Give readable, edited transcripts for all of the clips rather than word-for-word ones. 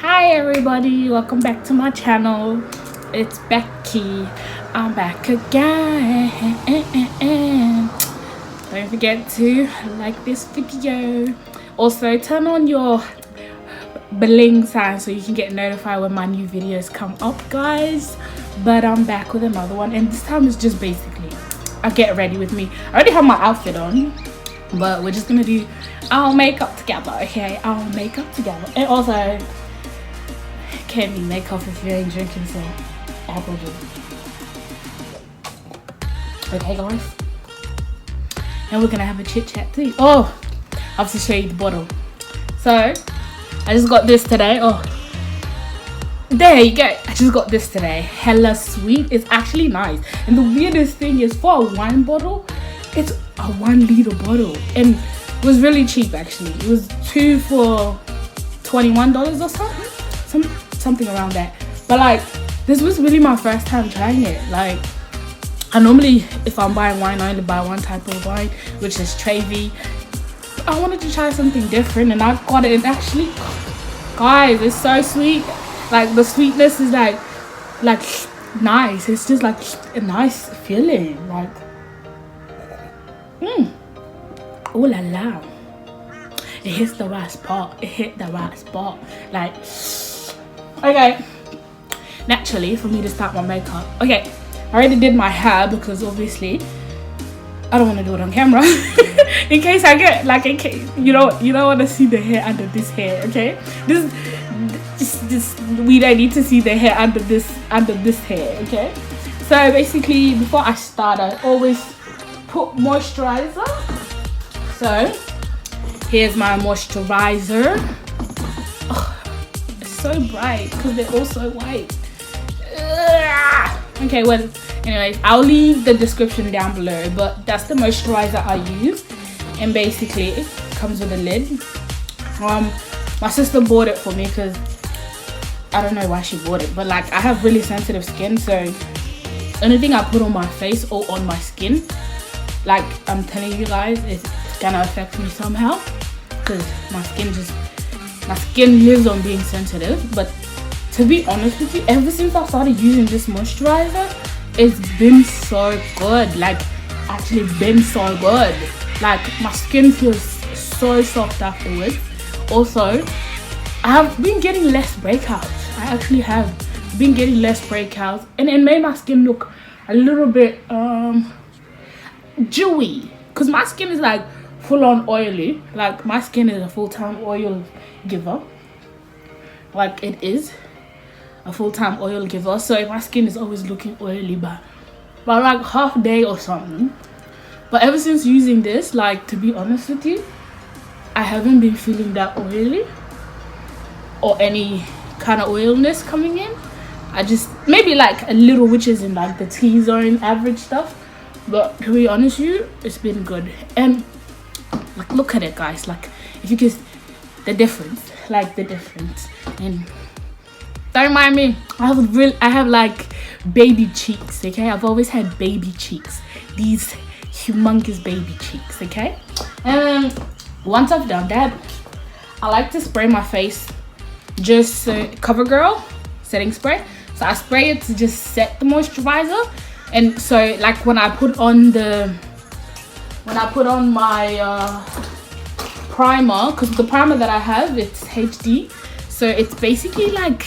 Hi everybody, welcome back to my channel. It's Becky. I'm back again. Don't forget to like this video. Also turn on your bling sign so you can get notified when my new videos come up, guys. But I'm back with another one, and this time it's just basically I get ready with me. I already have my outfit on, but we're just gonna do our makeup together, okay? Our makeup together. And also can't be makeup if you ain't drinking some apple juice. Okay guys, and we're gonna have a chit chat too. Oh, I have to show you the bottle. So I just got this today. Oh, there you go. I just got this today. Hella sweet. It's actually nice. And the weirdest thing is, for a wine bottle, it's a 1 liter bottle, and it was really cheap actually. It was 2 for $21 or something around that. But like, this was really my first time trying it. Like, I normally, if I'm buying wine, I only buy one type of wine, which is Trevi. I wanted to try something different, and I got it. And actually, guys, it's so sweet. Like, the sweetness is like nice. It's just like a nice feeling. Like, oh la la. It hits the right spot. It hit the right spot. Like, okay. Naturally, for me to start my makeup. Okay, I already did my hair because obviously I don't want to do it on camera. In case I get like, in case you don't want to see the hair under this hair. Okay, this we don't need to see the hair under this hair. Okay, so basically before I start, I always put moisturizer. So here's my moisturizer. Oh, it's so bright because they're all so white. Okay, well, anyways, I'll leave the description down below, but that's the moisturizer I use. And basically it comes with a lid. My sister bought it for me because I don't know why she bought it, but like, I have really sensitive skin, so anything I put on my face or on my skin, like, I'm telling you guys, it's gonna affect me somehow, because my skin lives on being sensitive. But to be honest with you, ever since I started using this moisturizer, it's been so good. Like, actually been so good. Like, my skin feels so soft afterwards. Also, I have been getting less breakouts. I actually have been getting less breakouts, and it made my skin look a little bit dewy, because my skin is like full on oily. Like, my skin is a full-time oil giver. Like, it is a full-time oil giver, so my skin is always looking oily by like half day or something. But ever since using this, like, to be honest with you, I haven't been feeling that oily or any kind of oiliness coming in. I just, maybe like a little, which is in like the T-zone average stuff, but to be honest with you, it's been good. And like, look at it guys, like, if you can, the difference. And don't mind me, I have like baby cheeks, okay? I've always had baby cheeks, these humongous baby cheeks, okay? And once I've done that, I like to spray my face, just CoverGirl setting spray. So I spray it to just set the moisturizer. And so like, when I put on my primer, because the primer that I have, it's HD, so it's basically like,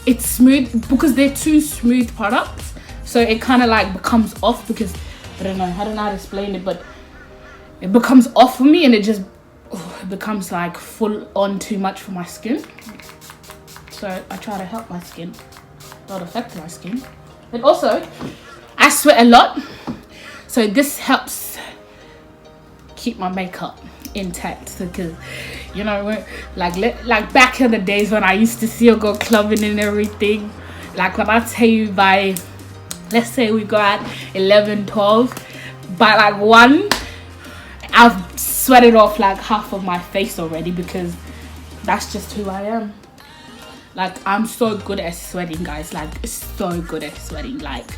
it's smooth, because they're two smooth products, so it kind of like becomes off, because I don't know how to explain it, but it becomes off for me, and it just it becomes like full on too much for my skin. So I try to help my skin, not affect my skin. And also, I sweat a lot, so this helps keep my makeup intact, because you know, like back in the days when I used to still go clubbing and everything, like when I tell you, by, let's say we go at 11, 12, by like 1, I've sweated off like half of my face already, because that's just who I am. Like, I'm so good at sweating, guys. Like, so good at sweating. Like,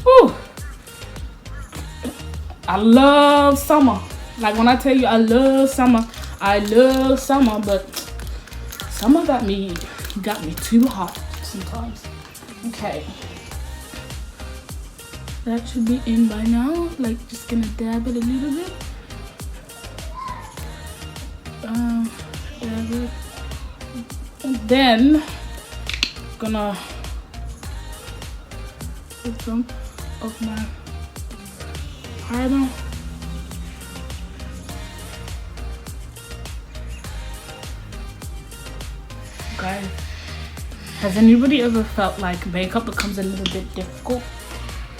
whew. I love summer. Like, when I tell you I love summer, but summer got me He got me too hot sometimes. Okay. That should be in by now. Like, just gonna dab it a little bit. Dab it. And then, gonna put some of my primer. Guys, has anybody ever felt like makeup becomes a little bit difficult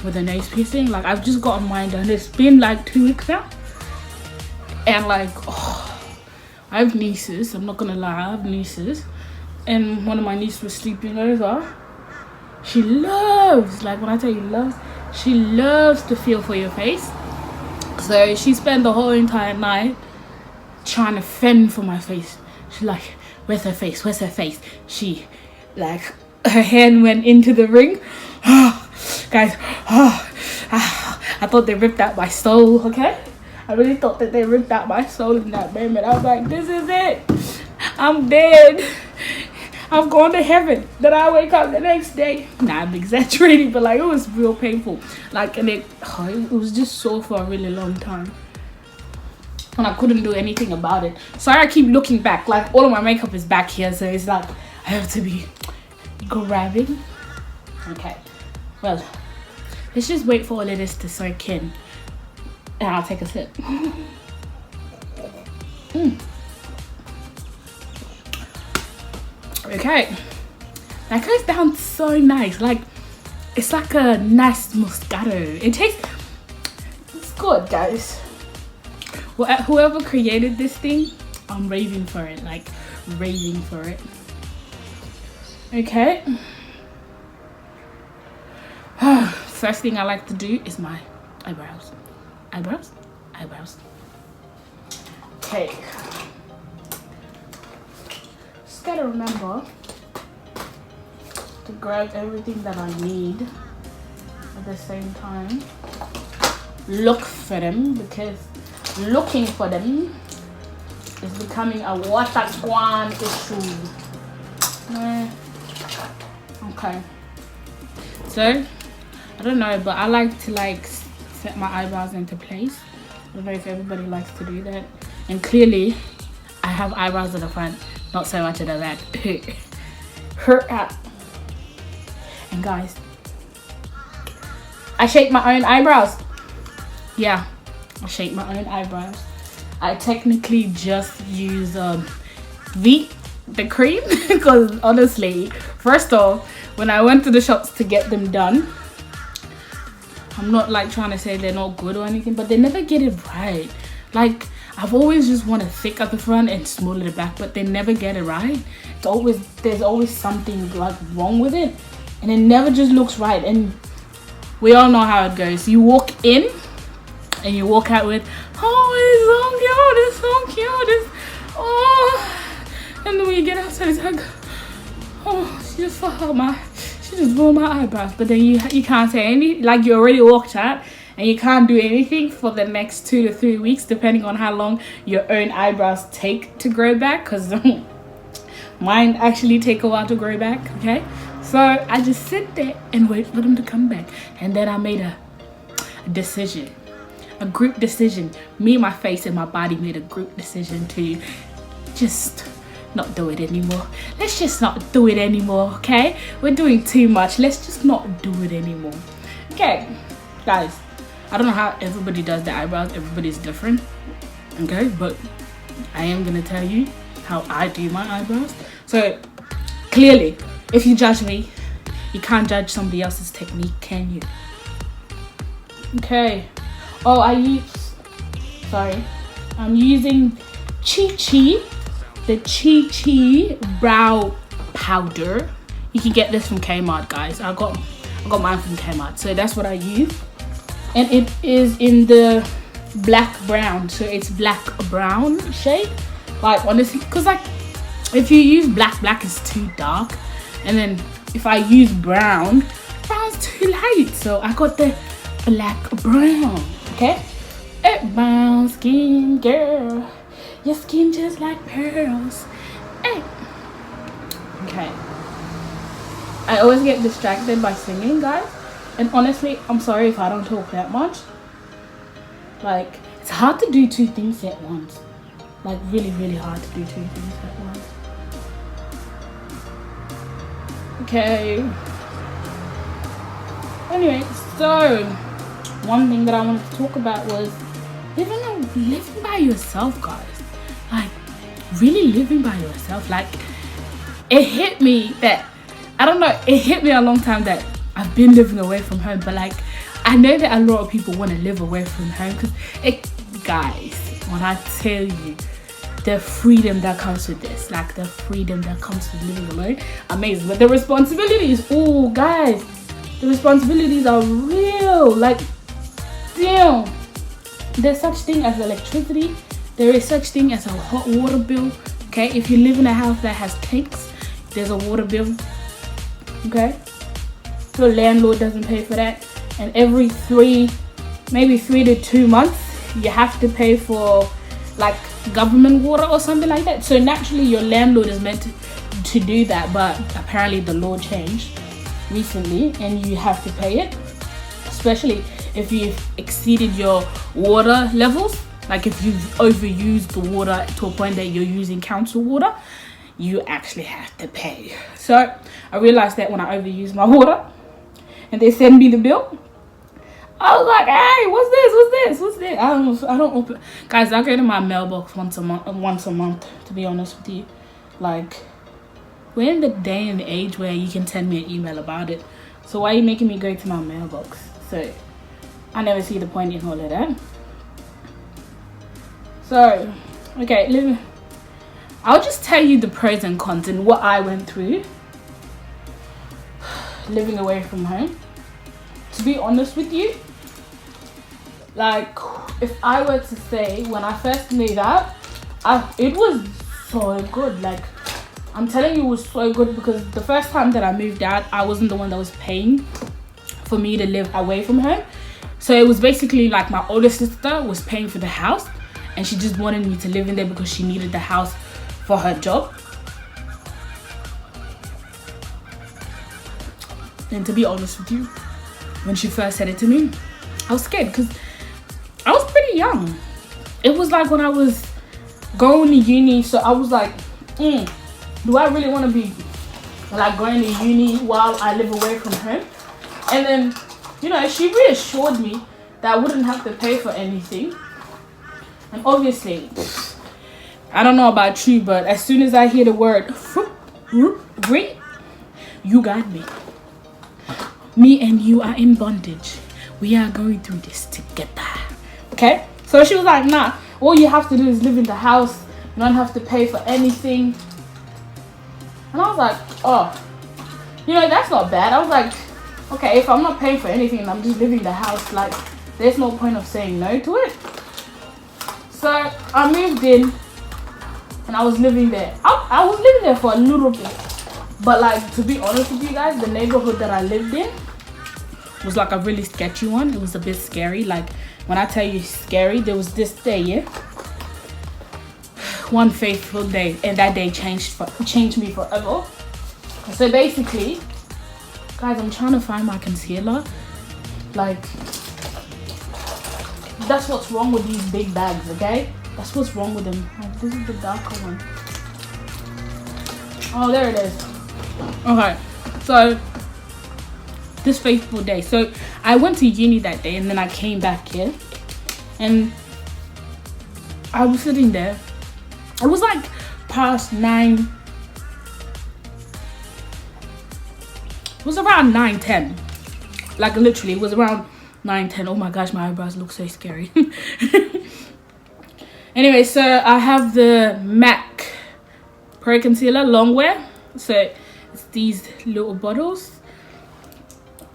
with a nose piercing? Like, I've just gotten mine done. It's been like 2 weeks now, and like, oh, I have nieces. I'm not gonna lie, I have nieces, and one of my nieces was sleeping over. She loves, like, when I tell you loves, she loves to feel for your face. So she spent the whole entire night trying to fend for my face. She's like, where's her face? Where's her face? She, like, her hand went into the ring. Guys, I thought they ripped out my soul, okay? I really thought that they ripped out my soul in that moment. I was like, this is it. I'm dead. I've gone to heaven. Then I wake up the next day. Nah, I'm exaggerating, but like, it was real painful. Like, and it was just sore for a really long time. And I couldn't do anything about it. So I keep looking back. Like, all of my makeup is back here. So it's like, I have to be grabbing. Okay. Well, let's just wait for all of this to soak in. And I'll take a sip. Okay. That goes down so nice. Like, it's like a nice Moscato. It's good, guys. Well, whoever created this thing, I'm raving for it. Like, raving for it. Okay. First thing I like to do is my eyebrows. Eyebrows. Okay. Just gotta remember to grab everything that I need at the same time. Look for them, because looking for them is becoming a water swan issue. Okay. So, I don't know, but I like to like set my eyebrows into place. I don't know if everybody likes to do that. And clearly, I have eyebrows at the front, not so much at the back. And guys, I shape my own eyebrows. Yeah, I shape my own eyebrows. I technically just use the cream because honestly, first off, when I went to the shops to get them done, I'm not like trying to say they're not good or anything, but they never get it right. Like, I've always just wanted thick at the front and small at the back, but they never get it right. There's always something like wrong with it, and it never just looks right. And we all know how it goes. You walk in and you walk out with, oh, it's so cute, oh, and then when you get outside, it's like, oh, she just ruined my eyebrows. But then you can't say anything, like, you already walked out and you can't do anything for the next 2 to 3 weeks, depending on how long your own eyebrows take to grow back, because mine actually take a while to grow back. Okay, so I just sit there and wait for them to come back, and then I made a decision, a group decision. Me, my face, and my body made a group decision to just not do it anymore. Let's just not do it anymore, okay? We're doing too much. Let's just not do it anymore. Okay, guys, I don't know how everybody does their eyebrows. Everybody's different, okay? But I am gonna tell you how I do my eyebrows. So clearly, if you judge me, you can't judge somebody else's technique, can you? Okay. Oh, I'm using Chi Chi, the Chi Chi brow powder. You can get this from Kmart, guys. I got mine from Kmart, so that's what I use. And it is in the black brown, so it's black brown shade. Like, honestly, because like, if you use black is too dark, and then if I use brown's too light. So I got the black brown. Okay, brown skin girl, your skin just like pearls. Hey. Okay. I always get distracted by singing, guys. And honestly, I'm sorry if I don't talk that much. Like, it's hard to do two things at once. Like, really, really hard to do two things at once. Okay. Anyway, so one thing that I wanted to talk about was living by yourself, guys. Like, really living by yourself. Like, it hit me that, I don't know, it hit me a long time that I've been living away from home, but like, I know that a lot of people want to live away from home because guys, when I tell you the freedom that comes with this, like the freedom that comes with living alone, amazing. But the responsibilities, oh guys, the responsibilities are real. Like, damn, there's such thing as electricity, there is such thing as a hot water bill. Okay, if you live in a house that has tanks, there's a water bill. Okay, your landlord doesn't pay for that, and every maybe 3 to 2 months you have to pay for like government water or something like that. So naturally your landlord is meant to do that, but apparently the law changed recently and you have to pay it, especially if you've exceeded your water levels. Like if you've overused the water to a point that you're using council water, you actually have to pay. So I realized that when I overuse my water and they send me the bill, I was like, hey, what's this? I don't open, guys, I go to my mailbox once a month, to be honest with you. Like, we're in the day and age where you can send me an email about it, so why are you making me go to my mailbox? So I never see the point in all of that. So okay, I'll just tell you the pros and cons and what I went through living away from home. To be honest with you, like, if I were to say when I first moved out, it was so good. Like, I'm telling you, it was so good because the first time that I moved out, I wasn't the one that was paying for me to live away from home. So it was basically like my older sister was paying for the house and she just wanted me to live in there because she needed the house for her job. And to be honest with you, when she first said it to me, I was scared because I was pretty young. It was like when I was going to uni, so I was like, do I really want to be like going to uni while I live away from home? And then, you know, she reassured me that I wouldn't have to pay for anything. And obviously, I don't know about you, but as soon as I hear the word free, you got me. Me and you are in bondage. We are going through this together. Okay? So she was like, nah, all you have to do is live in the house. You don't have to pay for anything. And I was like, oh, you know, that's not bad. I was like, okay, if I'm not paying for anything and I'm just living in the house, like, there's no point of saying no to it. So I moved in and I was living there. I was living there for a little bit. But like, to be honest with you guys, the neighborhood that I lived in was like a really sketchy one. It was a bit scary. Like, when I tell you scary, there was this day, yeah, one fateful day, and that day changed me forever. So basically, guys, I'm trying to find my concealer. Like, that's what's wrong with these big bags, okay? That's what's wrong with them. Oh, this is the darker one. Oh, there it is. Okay, so this fateful day. So I went to uni that day and then I came back here and I was sitting there. It was like past 9. It was around 9:10. Like, literally, it was around 9:10. Oh my gosh, my eyebrows look so scary. Anyway, so I have the MAC Pro Concealer Longwear. So it's these little bottles.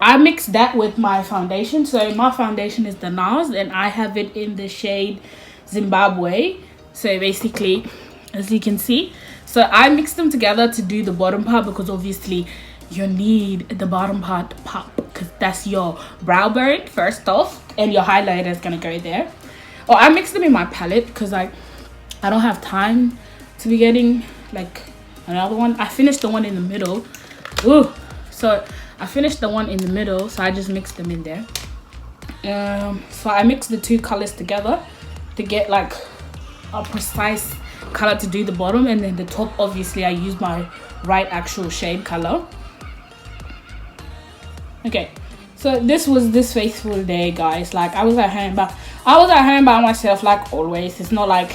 I mixed that with my foundation. So my foundation is the NARS and I have it in the shade Zimbabwe. So basically, as you can see, so I mixed them together to do the bottom part because obviously you need the bottom part to pop because that's your brow bone first off and your highlighter is gonna go there. Or I mixed them in my palette because I don't have time to be getting like another one. I finished the one in the middle. Ooh, So I finished the one in the middle, so I just mixed them in there. So I mixed the two colors together to get like a precise color to do the bottom, and then the top, obviously I used my right actual shade color. Okay, so this was this faithful day, guys. Like I was at home by myself, like always. It's not like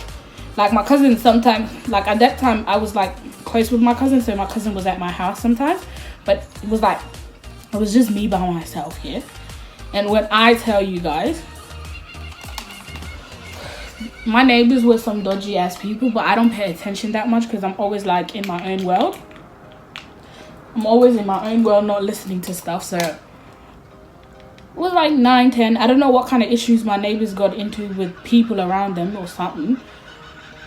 my cousin sometimes, like at that time I was like close with my cousin, so my cousin was at my house sometimes, but it was just me by myself here. And when I tell you guys, my neighbors were some dodgy ass people, but I don't pay attention that much because I'm always like in my own world. I'm always in my own world, not listening to stuff. So it was like 9, 10. I don't know what kind of issues my neighbors got into with people around them or something.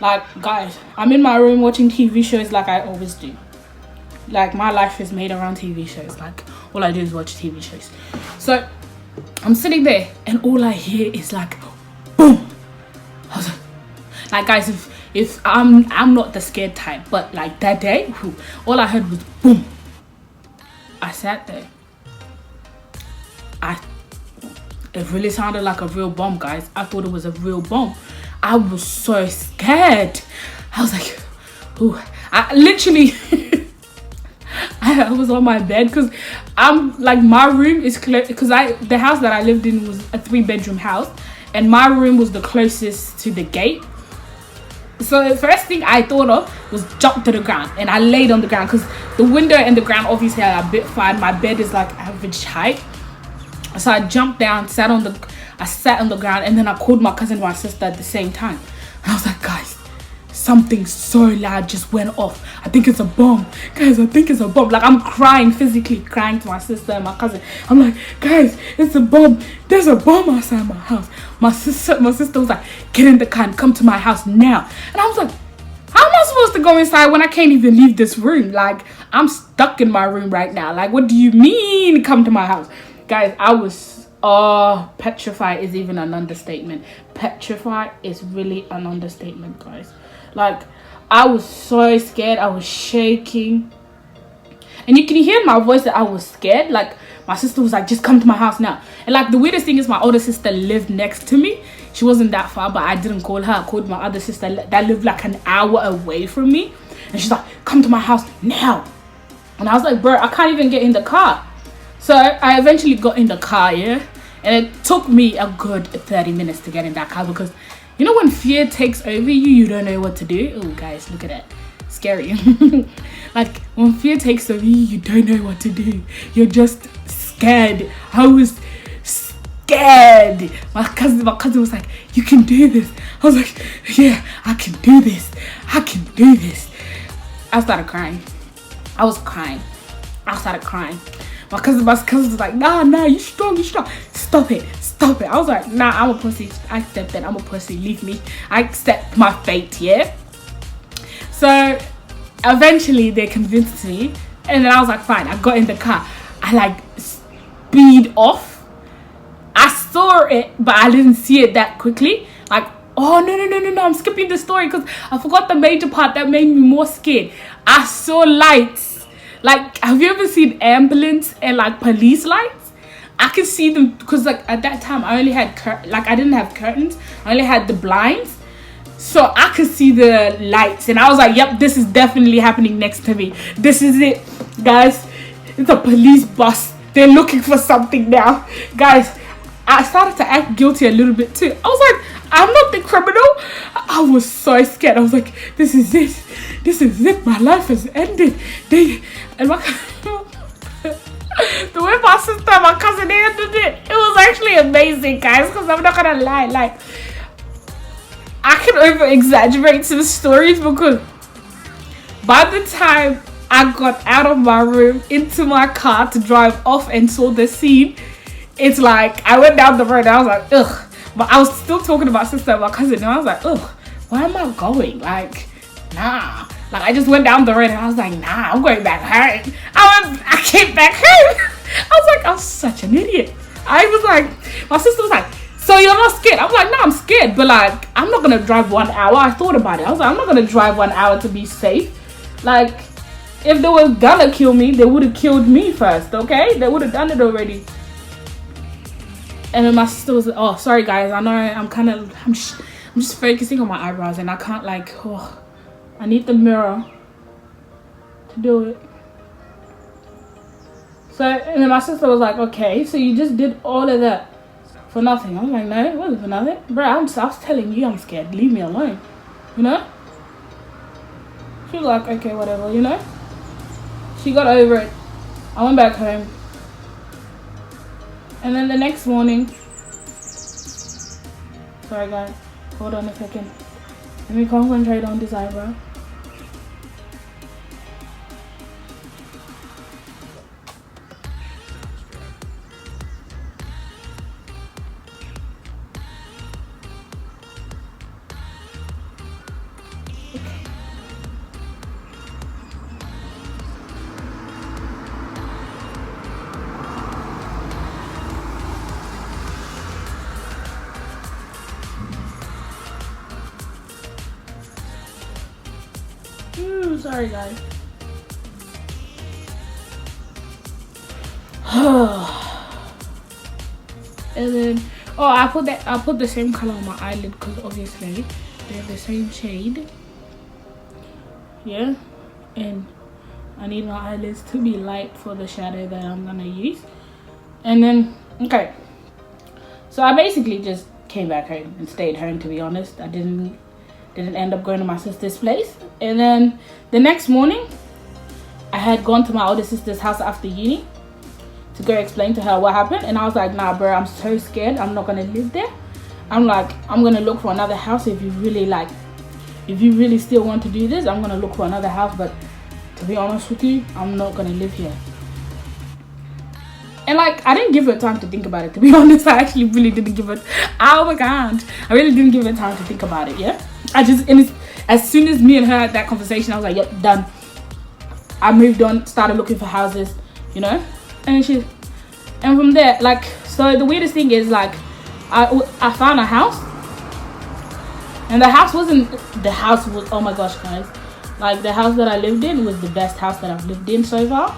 Like, guys, I'm in my room watching TV shows like I always do. Like, my life is made around TV shows. Like, all I do is watch TV shows. So I'm sitting there and all I hear is like, boom. I was like, guys, if I'm not the scared type, but like that day, all I heard was boom. I sat there. It really sounded like a real bomb, guys. I thought it was a real bomb. I was so scared. I was like, ooh. I literally I was on my bed because I'm like, my room is because the house that I lived in was a 3-bedroom house, and my room was the closest to the gate. So the first thing I thought of was jump to the ground, and I laid on the ground because the window and the ground obviously are a bit fine. My bed is like average height, so I jumped down, sat on the ground, and then I called my cousin and my sister at the same time. And I was like, guys, something so loud just went off. I think it's a bomb. Guys, I think it's a bomb. Like, I'm crying, physically crying to my sister and my cousin. I'm like, guys, it's a bomb. There's a bomb outside my house. My sister was like, get in the car and come to my house now. And I was like, how am I supposed to go inside when I can't even leave this room? Like, I'm stuck in my room right now. Like, what do you mean come to my house? Guys, I was petrified is even an understatement. Petrified is really an understatement, guys. Like, I was so scared. I was shaking, and you can hear in my voice that I was scared. Like, my sister was like, just come to my house now. And like, the weirdest thing is my older sister lived next to me. She wasn't that far, but I didn't call her. I called my other sister that lived like an hour away from me, and she's like, come to my house now. And I was like, bro, I can't even get in the car. So I eventually got in the car, yeah, and it took me a good 30 minutes to get in that car because, you know, when fear takes over you, you don't know what to do. Oh, guys, look at that. Scary. Like, when fear takes over you, you don't know what to do. You're just scared. I was scared. My cousin was like, you can do this. I was like, yeah, I can do this. I can do this. I started crying. I was crying. I started crying. My cousin was like, nah, you strong. Stop it. I was like, nah, I'm a pussy. I accept that. I'm a pussy. Leave me. I accept my fate, yeah? So eventually they convinced me, and then I was like, fine. I got in the car. I like speed off. I saw it, but I didn't see it that quickly. Like, oh, no. I'm skipping the story because I forgot the major part that made me more scared. I saw lights. Like, have you ever seen ambulance and like police lights? I could see them because like at that time I only had I didn't have curtains. I only had the blinds, so I could see the lights, and I was like, yep, this is definitely happening next to me. This is it, guys. It's a police bus. They're looking for something now, guys. I started to act guilty a little bit too. I was like, I'm not the criminal. I was so scared. I was like, this is it. My life has ended. The way my sister and my cousin handled it was actually amazing, guys, because I'm not gonna lie, like, I can over exaggerate some stories because by the time I got out of my room into my car to drive off and saw the scene, it's like I went down the road and I was like, ugh. But I was still talking about sister and my cousin, and I was like, ugh, where am I going? Like, nah. Like, I just went down the road and I was like, nah, I'm going back home. I came back home. I was such an idiot. I was like, my sister was like, so you're not scared? I'm like, no, I'm scared, but like, I'm not gonna drive 1 hour. I thought about it. I was like, I'm not gonna drive 1 hour to be safe. Like, If they were gonna kill me, they would have killed me first, okay? They would have done it already. And then my sister was like, oh, sorry guys, I know I'm just focusing on my eyebrows and I can't like, oh, I need the mirror to do it. So, and then my sister was like, okay, so you just did all of that for nothing. I was like, no, it wasn't for nothing. Bro, I was telling you I'm scared. Leave me alone, you know? She was like, okay, whatever, you know? She got over it. I went back home. And then the next morning, sorry guys, hold on a second. Let me concentrate on this eyebrow. Sorry guys. And then I put the same color on my eyelid because obviously they're the same shade. Yeah, and I need my eyelids to be light for the shadow that I'm gonna use. And then okay, so I basically just came back home and stayed home, to be honest. I didn't end up going to my sister's place. And then the next morning I had gone to my older sister's house after uni to go explain to her what happened, and I was like, nah bro, I'm so scared, I'm not gonna live there. I'm like, I'm gonna look for another house. If you really still want to do this, I'm gonna look for another house, but to be honest with you, I'm not gonna live here. And like, I didn't give her time to think about it, to be honest. I actually really didn't give it, oh my god, I really didn't give her time to think about it. Yeah, as soon as me and her had that conversation, I was like, yep, done. I moved on, started looking for houses, you know. And from there, like, so the weirdest thing is, like, I found a house, and the house was oh my gosh guys, like, the house that I lived in was the best house that I've lived in so far.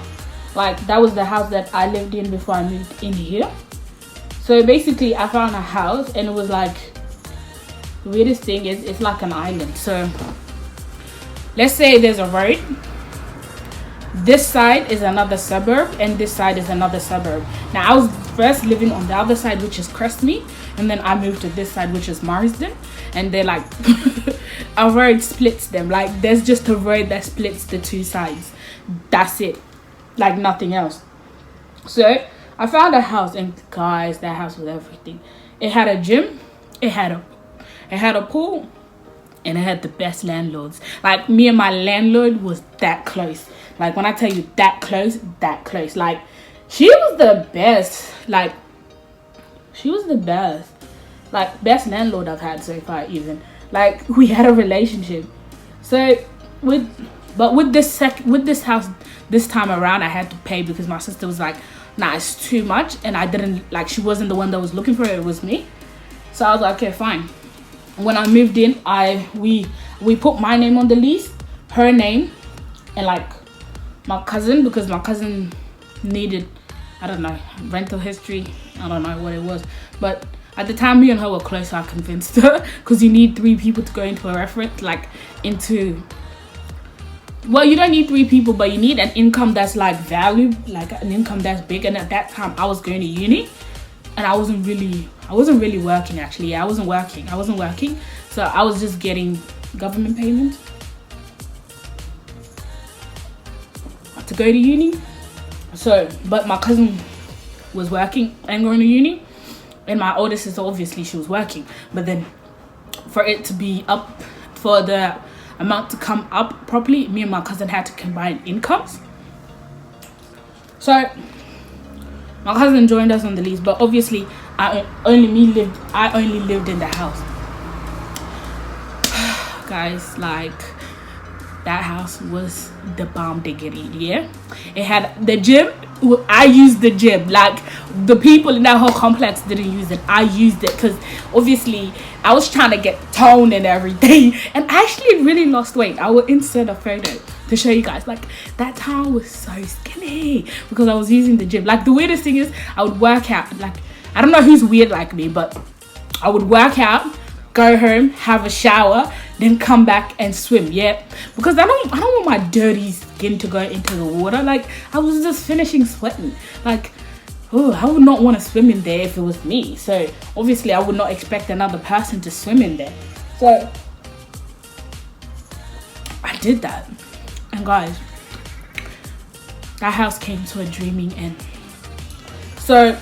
Like, that was the house that I lived in before I moved in here. So basically I found a house, and it was like, the weirdest thing is, it's like an island. So let's say there's a road, this side is another suburb, and this side is another suburb. Now I was first living on the other side, which is Crestmead, and then I moved to this side, which is Marsden. And they're like a road splits them. Like, there's just a road that splits the two sides, that's it, like nothing else. So I found a house, and guys, that house was everything. It had a gym, it had a pool, and it had the best landlords. Like, me and my landlord was that close. Like, when I tell you that close, like, she was the best. Like, she was the best. Like, best landlord I've had so far, even. Like, we had a relationship. So with this house this time around, I had to pay because my sister was like, nah, it's too much. And I didn't, like, she wasn't the one that was looking for it, it was me. So I was like, okay, fine. When I moved in, we put my name on the lease, her name, and like my cousin, because my cousin needed, I don't know, rental history, I don't know what it was, but at the time me and her were close, so I convinced her, because you need 3 people to go into a reference, like into, well, you don't need 3 people, but you need an income that's like value, like an income that's big. And at that time I was going to uni, and I wasn't really working, actually. Yeah, I wasn't working, so I was just getting government payments to go to uni. So, but my cousin was working and going to uni, and my older sister, obviously she was working, but then for it to be up, for the amount to come up properly, me and my cousin had to combine incomes. So my cousin joined us on the lease, but obviously I only lived in the house. Guys, like, that house was the bomb diggity. Yeah, it had the gym. I used the gym. Like, the people in that whole complex didn't use it. I used it because obviously I was trying to get toned and everything, and I actually really lost weight. I will insert a photo to show you guys. Like, that time I was so skinny because I was using the gym. Like, the weirdest thing is I would work out. Like, I don't know who's weird like me, but I would work out, go home, have a shower, then come back and swim. Yeah, because I don't want my dirty skin to go into the water. Like, I was just finishing sweating. Like, oh, I would not want to swim in there if it was me. So obviously I would not expect another person to swim in there. So I did that. And guys, that house came to a dreaming end. So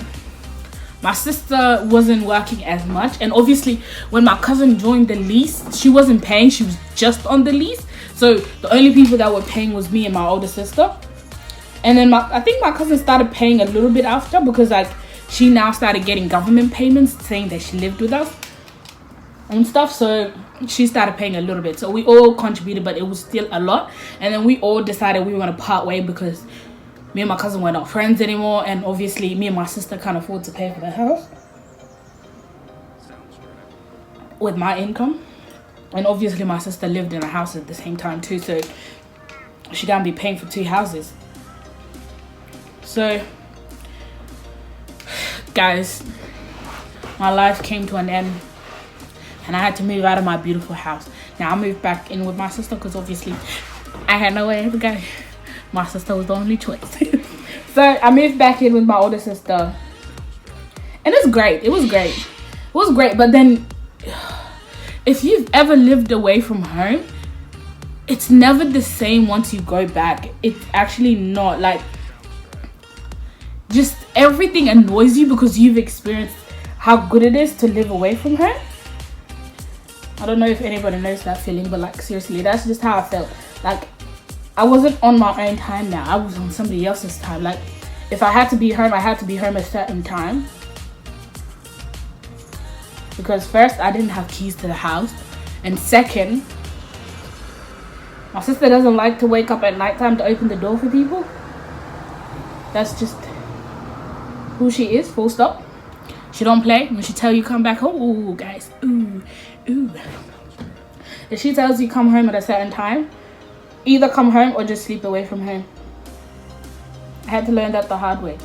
my sister wasn't working as much, and obviously when my cousin joined the lease, she wasn't paying, she was just on the lease. So the only people that were paying was me and my older sister. And then I think my cousin started paying a little bit after, because like she now started getting government payments saying that she lived with us and stuff. So she started paying a little bit. So we all contributed, but it was still a lot. And then we all decided we were going to part way because me and my cousin were not friends anymore. And obviously me and my sister can't afford to pay for the house with my income. And obviously my sister lived in a house at the same time too. So she can't be paying for 2 houses. So, guys, my life came to an end and I had to move out of my beautiful house. Now I moved back in with my sister because obviously I had nowhere to go. My sister was the only choice. So I moved back in with my older sister. And it's great. It was great. It was great. But then, if you've ever lived away from home, it's never the same once you go back. It's actually not. Like, just everything annoys you because you've experienced how good it is to live away from her. I don't know if anybody knows that feeling, but like, seriously, that's just how I felt. Like, I wasn't on my own time now. I was on somebody else's time. Like, if I had to be home, I had to be home at a certain time. Because first, I didn't have keys to the house. And second, my sister doesn't like to wake up at nighttime to open the door for people. That's just who she is, full stop. She don't play. When she tell you come back home, ooh, guys, ooh. If she tells you come home at a certain time, either come home or just sleep away from home. I had to learn that the hard way.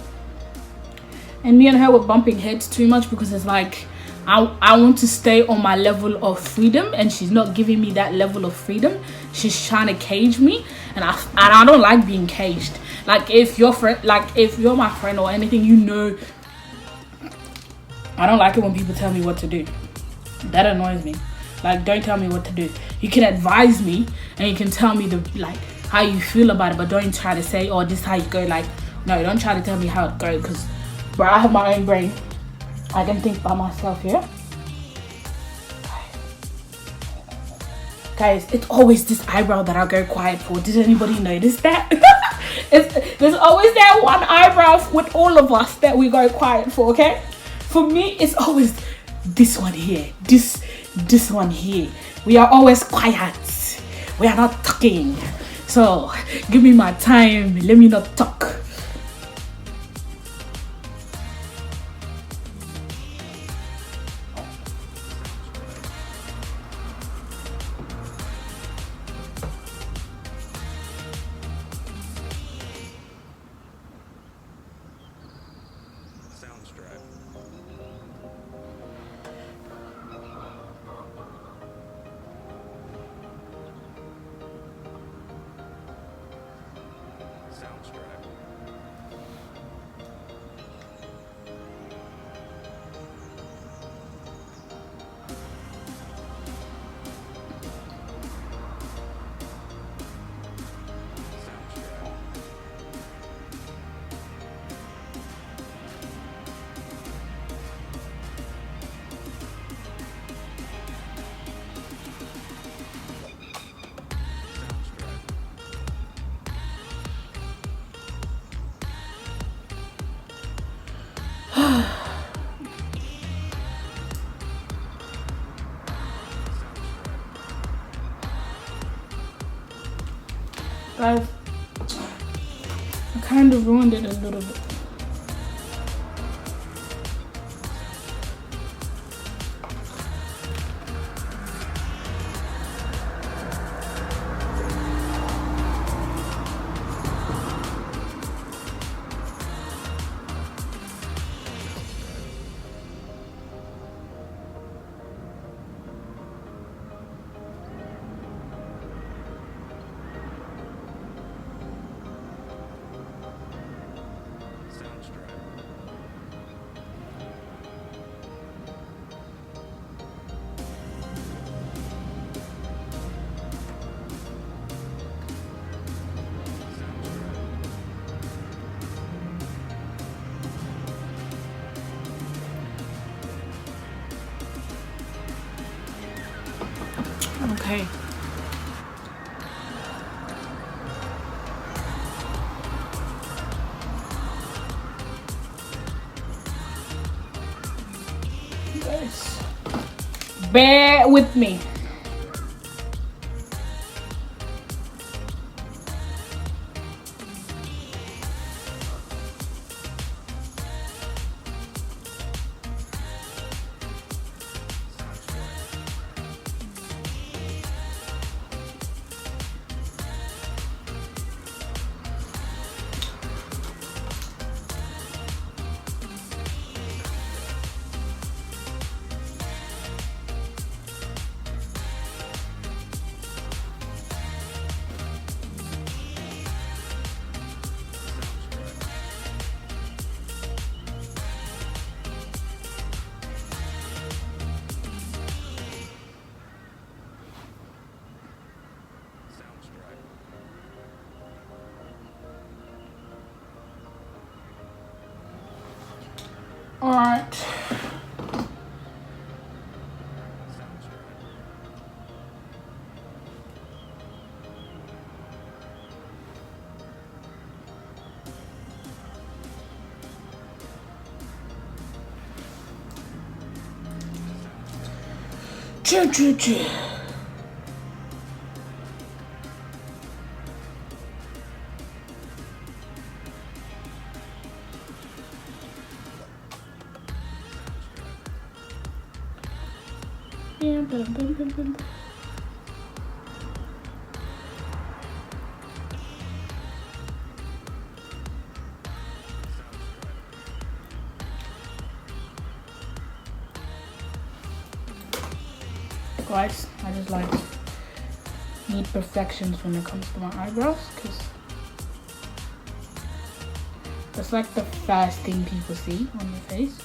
And me and her were bumping heads too much because it's like, I want to stay on my level of freedom and she's not giving me that level of freedom. She's trying to cage me, and I don't like being caged. Like, if you're my friend or anything, you know, I don't like it when people tell me what to do. That annoys me. Like, don't tell me what to do. You can advise me and you can tell me how you feel about it, but don't try to say, oh, this is how you go. Like, no, don't try to tell me how it goes, because, bro, I have my own brain. I can think by myself, yeah? Guys, it's always this eyebrow that I go quiet for. Did anybody notice that? There's always that one eyebrow with all of us that we go quiet for, okay? For me, it's always this one here. This one here. We are always quiet. We are not talking. So, give me my time. Let me not talk. Guys, I kind of ruined it a little bit. okay. Guys, bear with me. All right. Choo. Guys, I just like need perfections when it comes to my eyebrows, because that's like the first thing people see on your face.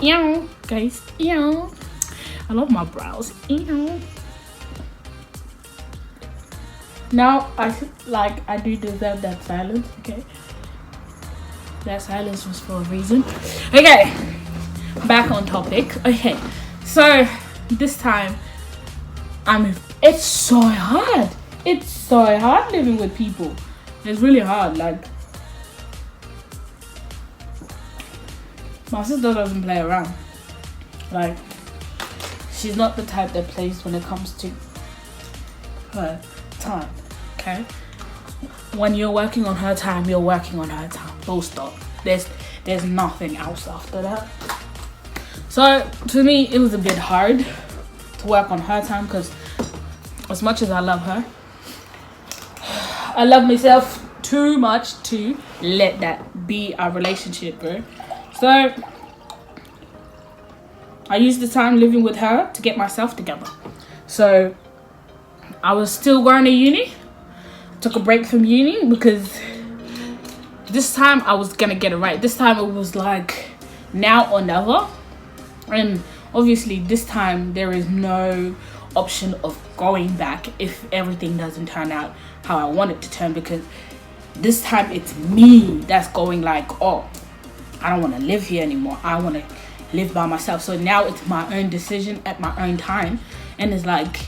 Ew, guys, ew. I love my brows. Ew. Now I do deserve that silence, okay? That silence was for a reason. Okay, back on topic. Okay, so this time it's so hard. It's so hard living with people. It's really hard. Like, my sister doesn't play around. Like, she's not the type that plays when it comes to her time, okay? When you're working on her time, you're working on her time. Full stop. There's nothing else after that. So, to me, it was a bit hard to work on her time, because as much as I love her, I love myself too much to let that be our relationship, bro. So I used the time living with her to get myself together. So I was still going to uni. Took a break from uni because this time I was gonna get it right. This time it was like now or never. And obviously this time there is no option of going back if everything doesn't turn out how I want it to turn, because this time it's me that's going like, oh, I don't want to live here anymore. I want to live by myself. So now it's my own decision at my own time. And it's like,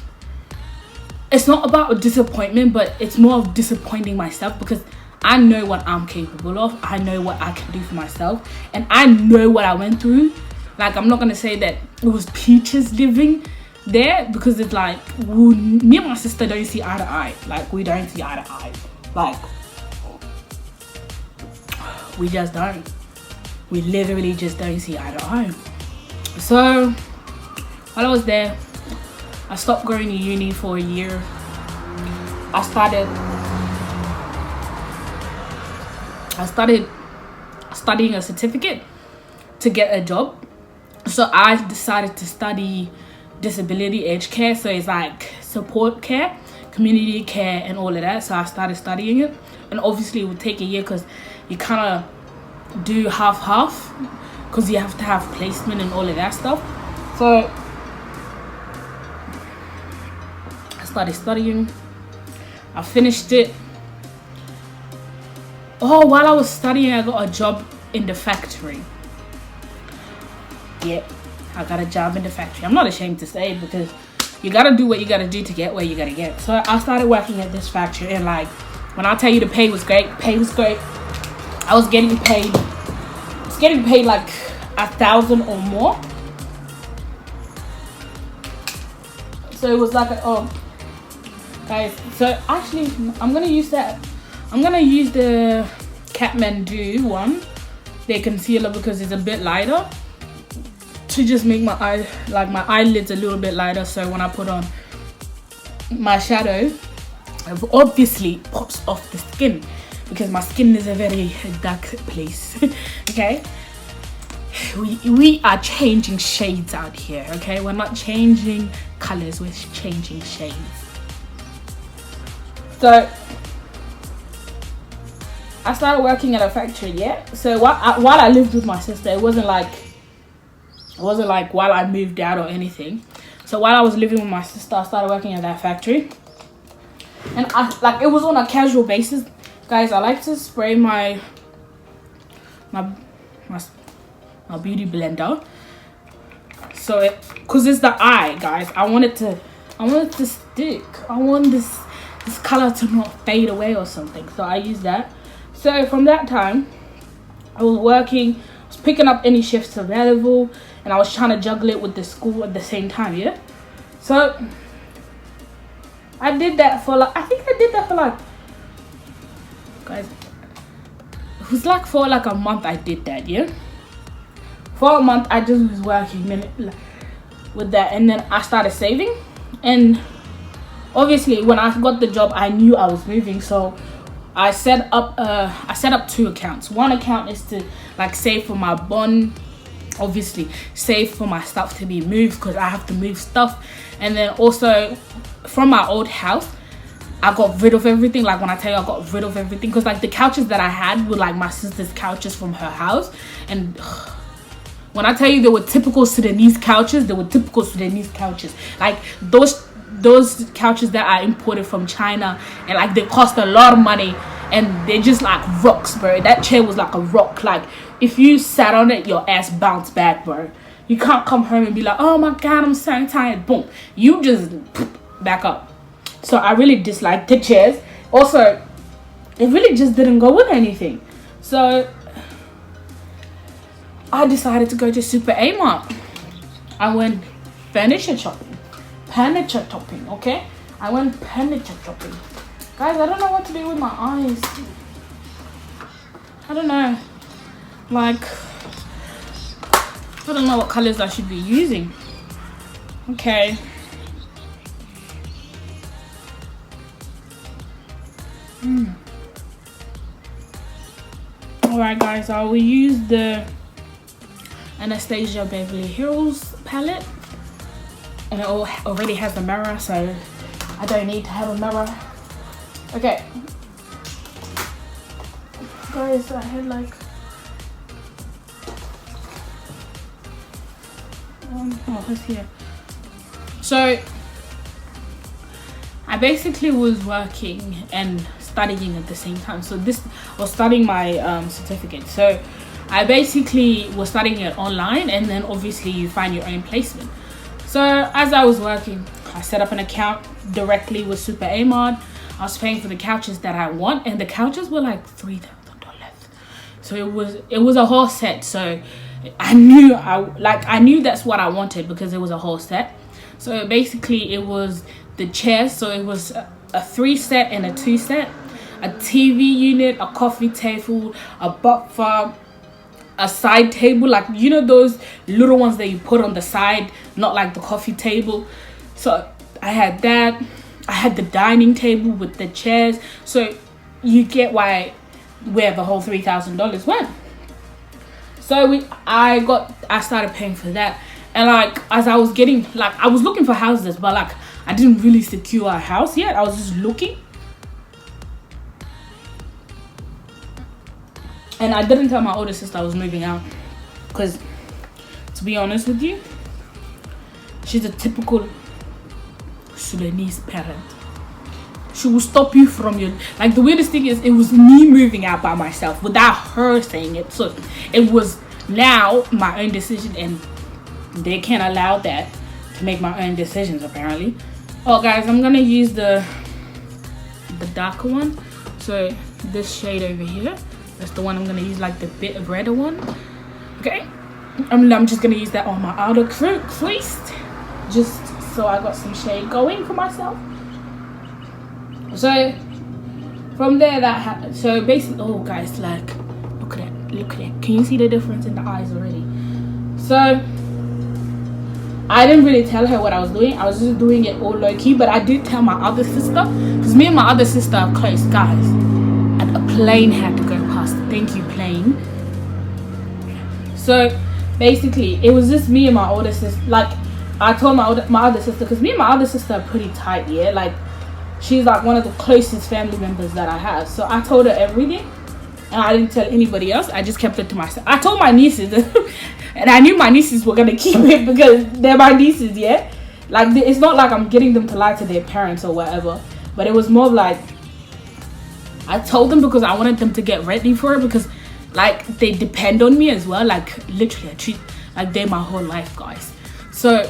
it's not about a disappointment, but it's more of disappointing myself, because I know what I'm capable of. I know what I can do for myself. And I know what I went through. Like, I'm not going to say that it was peaches living there, because it's like, me and my sister don't see eye to eye. Like, we don't see eye to eye. Like, we just don't. We literally just don't see eye to eye. So while I was there, I stopped going to uni for a year. I started studying a certificate to get a job. So I decided to study disability aged care. So it's like support care, community care, and all of that. So I started studying it, and obviously it would take a year because you kind of do half because you have to have placement and all of that stuff. So I started studying. I finished it. Oh, while I was studying, I got a job in the factory. Yeah, I got a job in the factory. I'm not ashamed to say it because you gotta do what you gotta do to get where you gotta get. So I started working at this factory, and like when I tell you the pay was great, I was getting paid like 1,000 or more. So it was like guys, so actually I'm gonna use the Kathmandu one, the concealer, because it's a bit lighter, to just make my eyelids a little bit lighter. So when I put on my shadow, it obviously pops off the skin because my skin is a very dark place. Okay, we are changing shades out here. Okay, we're not changing colors, we're changing shades. So I started working at a factory. Yeah, so while I lived with my sister, it wasn't like while I moved out or anything. So while I was living with my sister, I started working at that factory, and it was on a casual basis. Guys, I like to spray my beauty blender. So because it's the eye, guys, I want it to stick. I want this color to not fade away or something. So I use that. So from that time, I was working, I was picking up any shifts available, and I was trying to juggle it with the school at the same time. Yeah. So I did that for guys, it was like for like a month. I did that. Yeah. For a month, I just was working with that, and then I started saving. And obviously, when I got the job, I knew I was moving, so I set up 2 accounts. One account is to like save for my bond, obviously save for my stuff to be moved because I have to move stuff, and then also from my old house, I got rid of everything. Like when I tell you I got rid of everything, because like the couches that I had were like my sister's couches from her house, and when I tell you they were typical Sudanese couches, like those couches that are imported from China, and like they cost a lot of money, and they're just like rocks, bro. That chair was like a rock. Like if you sat on it, your ass bounced back, bro. You can't come home and be like, oh my god, I'm so tired. Boom, you just back up. So I really disliked the chairs. Also, it really just didn't go with anything. So I decided to go to Super Amart. I went furniture shopping, okay? I went furniture shopping. Guys, I don't know what to do with my eyes. I don't know. Like, I don't know what colors I should be using. Okay. Alright guys, I will use the Anastasia Beverly Hills palette, and it already has a mirror, so I don't need to have a mirror. Okay guys, I had like oh, it's here. So I basically was working and studying at the same time. So this was studying my certificate. So I basically was studying it online, and then obviously you find your own placement. So as I was working, I set up an account directly with Super Amart. I was paying for the couches that I want, and the couches were like $3,000. So it was a whole set. So I knew that's what I wanted because it was a whole set. So basically it was the chairs. So it was a 3 set and a 2 set, a TV unit, a coffee table, a buffer, a side table, like, you know, those little ones that you put on the side, not like the coffee table. So I had that. I had the dining table with the chairs. So you get where the whole $3,000 went. So I started paying for that. And like, as I was getting, like, I was looking for houses, but like, I didn't really secure a house yet. I was just looking. And I didn't tell my older sister I was moving out, because, to be honest with you, she's a typical Sudanese parent. She will stop you from your, like, the weirdest thing is, it was me moving out by myself without her saying it. So it was now my own decision, and they can't allow that to make my own decisions, apparently. Oh guys, I'm gonna use the darker one. So this shade over here, that's the one I'm gonna use, like the bit of redder one. Okay, I'm just gonna use that on my outer crease, just so I got some shade going for myself. So from there, so basically, oh guys, like, look at it. Can you see the difference in the eyes already? So I didn't really tell her what I was doing. I was just doing it all low-key, but I did tell my other sister, because me and my other sister are close, guys. And a plane had to go past. Thank you, plane. So basically, it was just me and my older sister. Like, I told my other sister, because me and my other sister are pretty tight, yeah? Like, she's like one of the closest family members that I have. So I told her everything, and I didn't tell anybody else. I just kept it to myself. I told my nieces, and I knew my nieces were gonna keep it because they're my nieces, yeah? Like, it's not like I'm getting them to lie to their parents or whatever, but it was more like, I told them because I wanted them to get ready for it, because like, they depend on me as well. Like, literally, I treat like they're my whole life, guys. So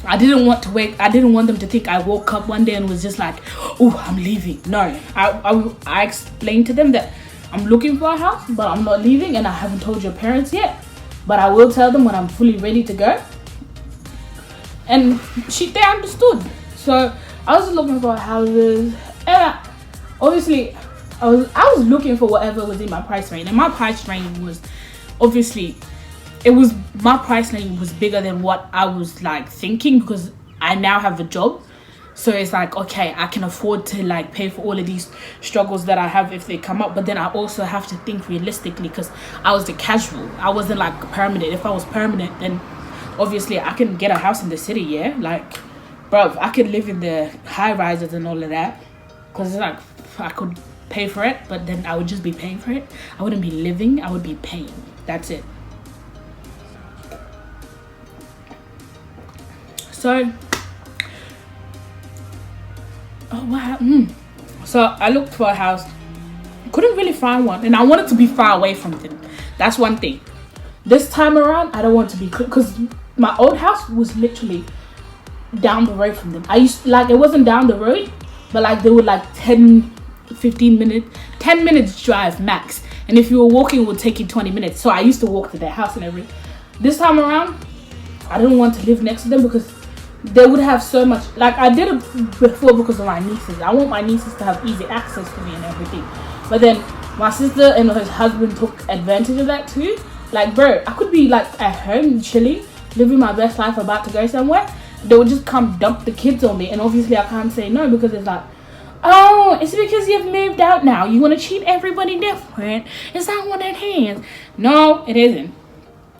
I didn't want them to think I woke up one day and was just like, oh, I'm leaving. No, I explained to them that I'm looking for a house, but I'm not leaving, and I haven't told your parents yet, but I will tell them when I'm fully ready to go. And they understood. So I was looking for houses, and obviously I was looking for whatever was in my price range, and my price range was obviously, my price range was bigger than what I was like thinking, because I now have a job. So it's like, okay, I can afford to like pay for all of these struggles that I have if they come up. But then I also have to think realistically, because I was the casual. I wasn't like permanent. If I was permanent, then obviously I can get a house in the city, yeah? Like, bro, I could live in the high rises and all of that, because it's like, I could pay for it, but then I would just be paying for it. I wouldn't be living, I would be paying. That's it. So, oh wow. So I looked for a house, couldn't really find one, and I wanted to be far away from them. That's one thing. This time around, I don't want to be, because my old house was literally down the road from them. I used, like, it wasn't down the road, but like they were like 10 minutes drive max, and if you were walking, it would take you 20 minutes. So I used to walk to their house and everything. This time around, I didn't want to live next to them, because they would have so much, like, I did it before because of my nieces. I want my nieces to have easy access to me and everything. But then my sister and her husband took advantage of that too. Like, bro, I could be like at home chilling, living my best life, about to go somewhere. They would just come dump the kids on me, and obviously I can't say no, because it's like, oh, it's because you've moved out now. You want to treat everybody different. It's not one at hands. No, it isn't.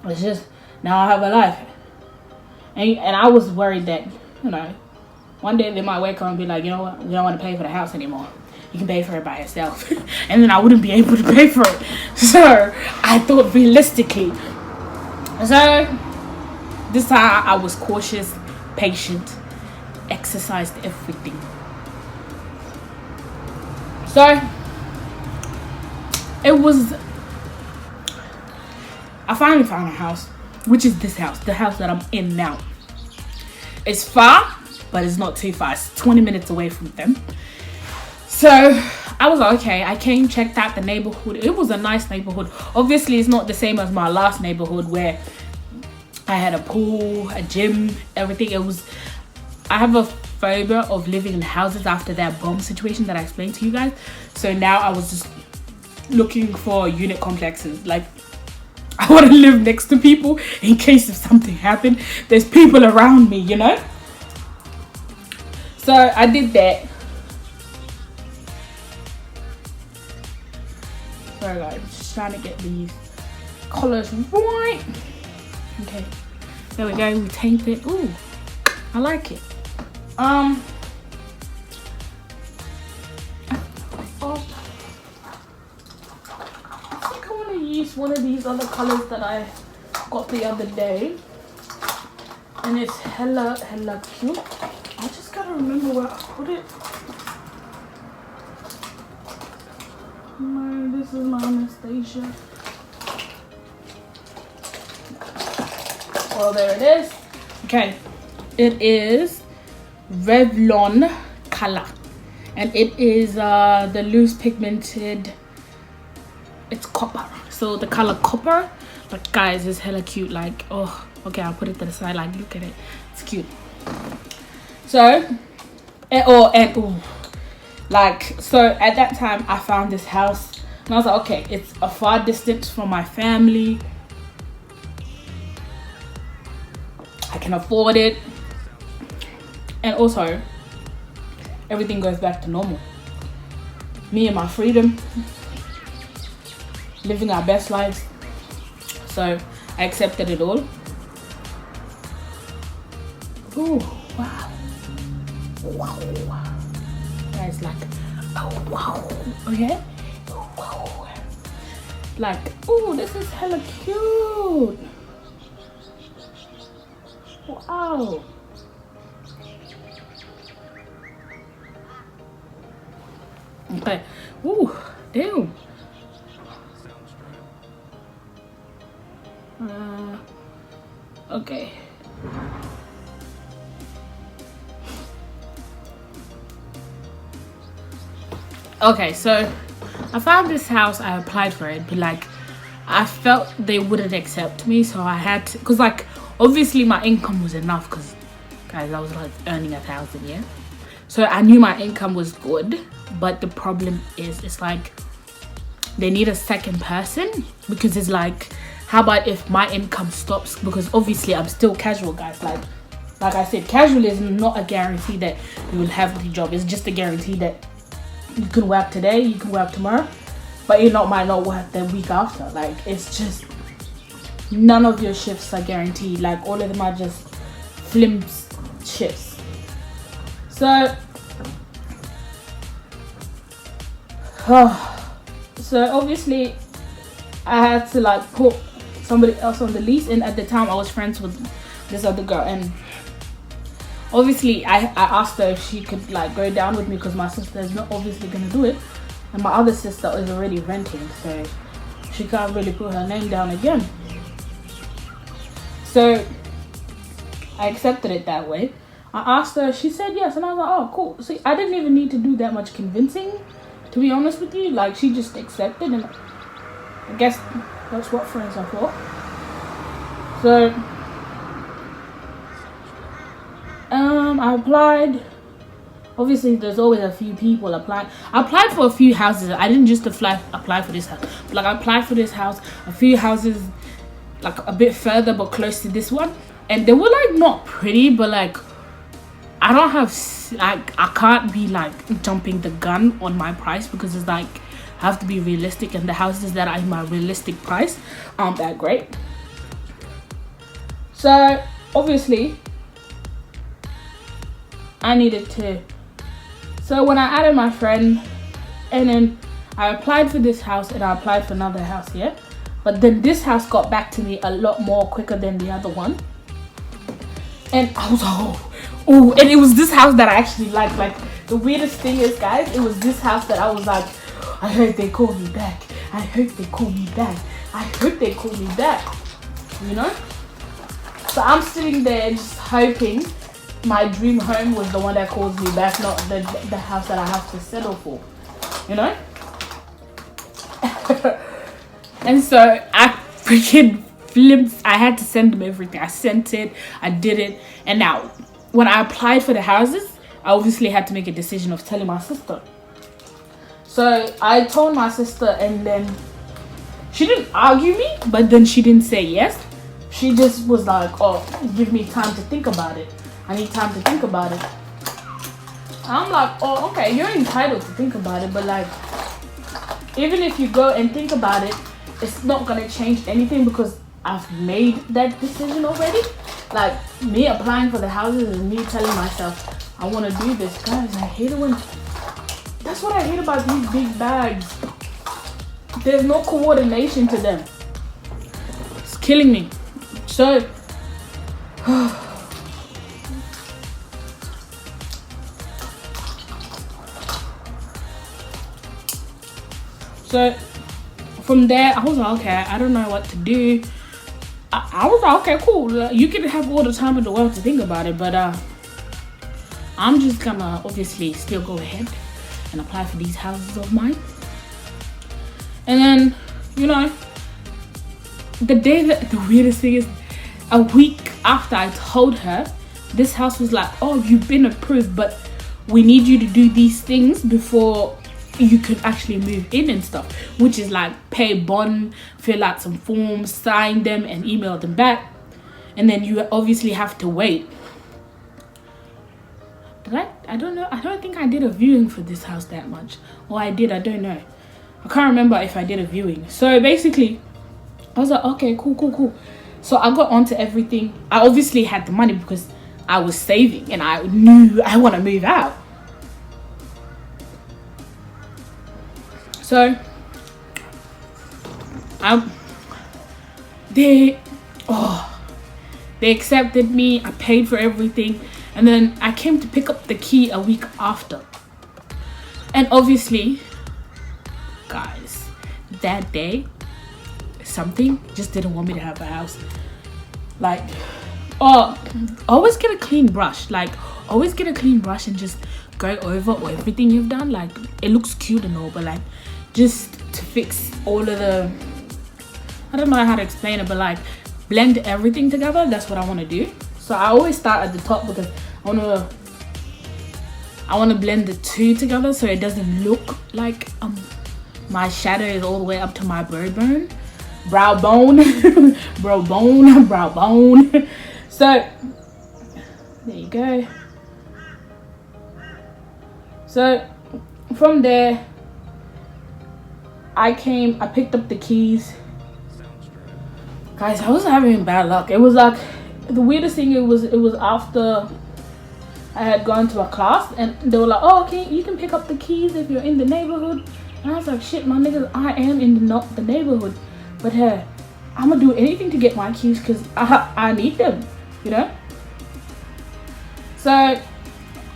It's just, now I have a life. And I was worried that, you know, one day they might wake up and be like, you know what, we don't want to pay for the house anymore. You can pay for it by yourself. And then I wouldn't be able to pay for it. So I thought realistically. So this time I was cautious, patient, exercised everything. So I finally found a house, which is this house, the house that I'm in now. It's far, but it's not too far. It's 20 minutes away from them. So I was like, okay, I came, checked out the neighborhood. It was a nice neighborhood. Obviously, it's not the same as my last neighborhood where I had a pool, a gym, everything. I have a phobia of living in houses after that bomb situation that I explained to you guys. So now I was just looking for unit complexes. Like, I want to live next to people in case if something happened. There's people around me, you know. So I did that. Sorry guys, just trying to get these colors right. Okay, there we go. We tape it. Ooh, I like it. Oh, I think I want to use one of these other colors that I got the other day, and it's hella cute. I just gotta remember where I put it. No, this is my Anastasia. Well, there it is. Okay, it is Revlon color, and it is the loose pigmented. It's copper, so the color copper. But guys, it's hella cute. Like, oh, okay, I'll put it to the side. Like, look at it, it's cute. So, so at that time I found this house and I was like, okay, it's a far distance from my family. I can afford it, and also everything goes back to normal. Me and my freedom, living our best lives. So I accepted it all. Ooh, wow. Wow. Guys, like, oh wow. Okay. Oh, wow. Like, oh, this is hella cute. Wow. Okay. Ooh, damn. Okay. Okay, so I found this house. I applied for it, but like I felt they wouldn't accept me, so I had to, because like obviously my income was enough, because guys, I was like earning 1,000, yeah. So I knew my income was good, but the problem is it's like they need a second person, because it's like, how about if my income stops? Because obviously I'm still casual, guys. Like I said, casual is not a guarantee that you will have the job. It's just a guarantee that you can work today, you can work tomorrow, but you might not work the week after. Like, it's just, none of your shifts are guaranteed. Like, all of them are just flimps shifts. So obviously I had to like put somebody else on the lease, and at the time I was friends with this other girl, and obviously I asked her if she could like go down with me, because my sister is not obviously gonna do it, and my other sister is already renting, so she can't really put her name down again. So I accepted it that way. I asked her, she said yes, and I was like, oh cool. See, I didn't even need to do that much convincing, to be honest with you. Like, she just accepted, and I guess that's what friends are for. So I applied. Obviously there's always a few people applying. I applied for a few houses. I didn't just apply for this house. Like, I applied for this house, a few houses like a bit further but close to this one, and they were like not pretty, but like I don't have, like, I can't be like jumping the gun on my price, because it's like I have to be realistic, and the houses that are in my realistic price aren't that great. So obviously I needed to, so when I added my friend, and then I applied for this house, and I applied for another house, yeah, but then this house got back to me a lot more quicker than the other one, and I was like, oh, and it was this house that I actually liked. Like, the weirdest thing is, guys, it was this house that I was like, I hope they call me back, I hope they call me back, I hope they call me back, you know. So I'm sitting there just hoping my dream home was the one that calls me back, not the house that I have to settle for, you know. And so I freaking flipped. I had to send them everything. I sent it, I did it, and now when I applied for the houses, I obviously had to make a decision of telling my sister. So I told my sister, and then she didn't argue me, but then she didn't say yes. She just was like, oh, give me time to think about it. I need time to think about it. I'm like, oh, okay, you're entitled to think about it, but like, even if you go and think about it, it's not gonna change anything because I've made that decision already. Like, me applying for the houses and me telling myself, I want to do this. Guys, I hate it when... That's what I hate about these big bags. There's no coordination to them. It's killing me. So... So, from there, I was like, okay, I don't know what to do. I was like, okay, cool. You can have all the time in the world to think about it, but I'm just gonna obviously still go ahead and apply for these houses of mine. And then, you know, the weirdest thing is, a week after I told her, this house was like, oh, you've been approved, but we need you to do these things before you could actually move in and stuff, which is like pay bond, fill out some forms, sign them and email them back, and then you obviously have to wait. I don't know, I don't think I did a viewing for this house that much, or I did, I don't know, I can't remember if I did a viewing. So basically I was like, okay, cool. So I got onto everything. I obviously had the money because I was saving and I knew I want to move out. So they accepted me. I paid for everything, and then I came to pick up the key a week after. And obviously, guys, that day something just didn't want me to have a house. Like, always get a clean brush. Like, always get a clean brush and just go over everything you've done. Like, it looks cute and all, but like, just to fix all of the, I don't know how to explain it, but like, blend everything together. That's what I want to do. So I always start at the top because I want to blend the two together so it doesn't look like my shadow is all the way up to my brow bone. So there you go. So from there I picked up the keys. Guys, I was having bad luck. It was like, the weirdest thing, it was after I had gone to a class and they were like, oh, okay, you can pick up the keys if you're in the neighborhood. And I was like, shit, my niggas, I am in the neighborhood, but hey, I'm gonna do anything to get my keys because I need them, you know. So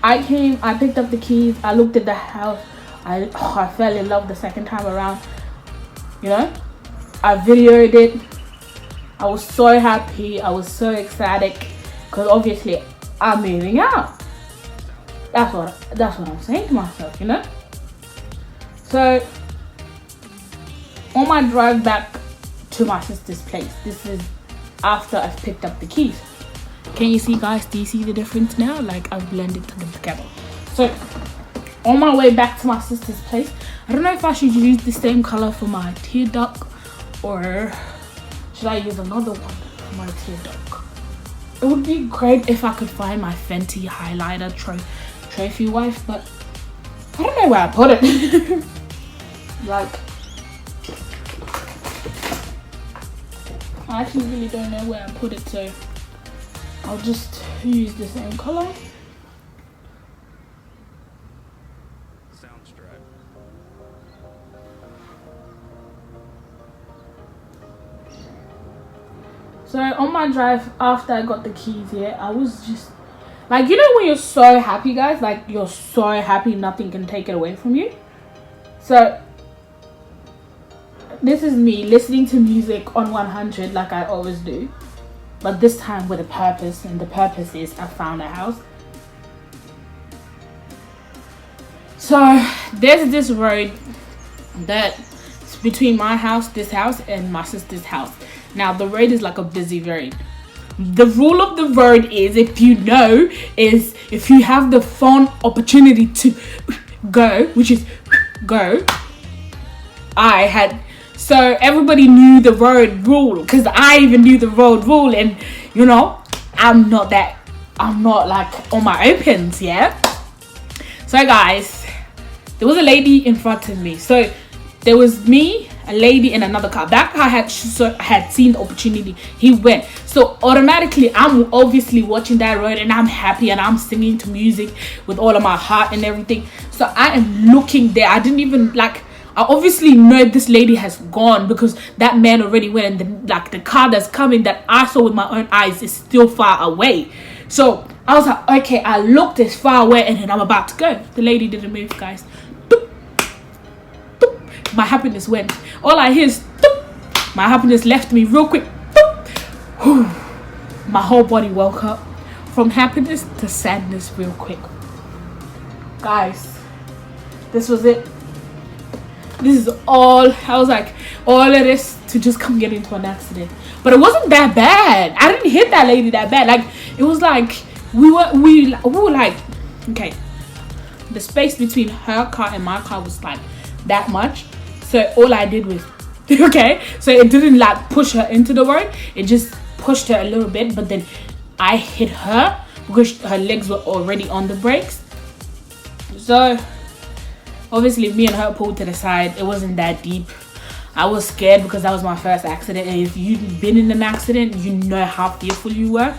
I picked up the keys, I looked at the house, I fell in love the second time around, you know. I videoed it. I was so happy, I was so ecstatic because obviously I'm moving out. That's what I'm saying to myself, you know. So on my drive back to my sister's place, this is after I've picked up the keys. Can you see, guys? Do you see the difference now? Like, I've blended them together. So on my way back to my sister's place, I don't know if I should use the same color for my tear duct or should I use another one for my tear duct. It would be great if I could find my Fenty highlighter trophy wife, but I don't know where I put it. Like, I actually really don't know where I put it, so I'll just use the same color. Soundstripe. So on my drive after I got the keys here, I was just like, you know when you're so happy, guys, like you're so happy nothing can take it away from you. So this is me listening to music on 100 like I always do, but this time with a purpose, and the purpose is I found a house. So there's this road that's between my house, this house, and my sister's house. Now the road is like a busy road. The rule of the road is, if you know, is if you have the fun opportunity to go, which is go, I had So everybody knew the road rule, because I even knew the road rule, and you know, I'm not like on my opens, yeah. So guys, there was a lady in front of me. So there was me, a lady, and another car. That car had seen the opportunity. He went. So automatically, I'm obviously watching that road, and I'm happy, and I'm singing to music with all of my heart and everything. So I am looking there. I didn't even like. I obviously know this lady has gone because that man already went, and the car that's coming that I saw with my own eyes is still far away. So I was like, okay, I looked as far away, and then I'm about to go. The lady didn't move, guys. Doop, doop. My happiness went. All I hear is doop. My happiness left me real quick. Doop. My whole body woke up from happiness to sadness real quick. Guys, this was it. This is all. I was like, all of this to just come get into an accident. But it wasn't that bad. I didn't hit that lady that bad. Like, it was like we were like, okay, the space between her car and my car was like that much. So all I did was okay. So it didn't like push her into the road. It just pushed her a little bit. But then I hit her because her legs were already on the brakes. So obviously, me and her pulled to the side. It wasn't that deep. I was scared because that was my first accident. And if you've been in an accident, you know how fearful you were.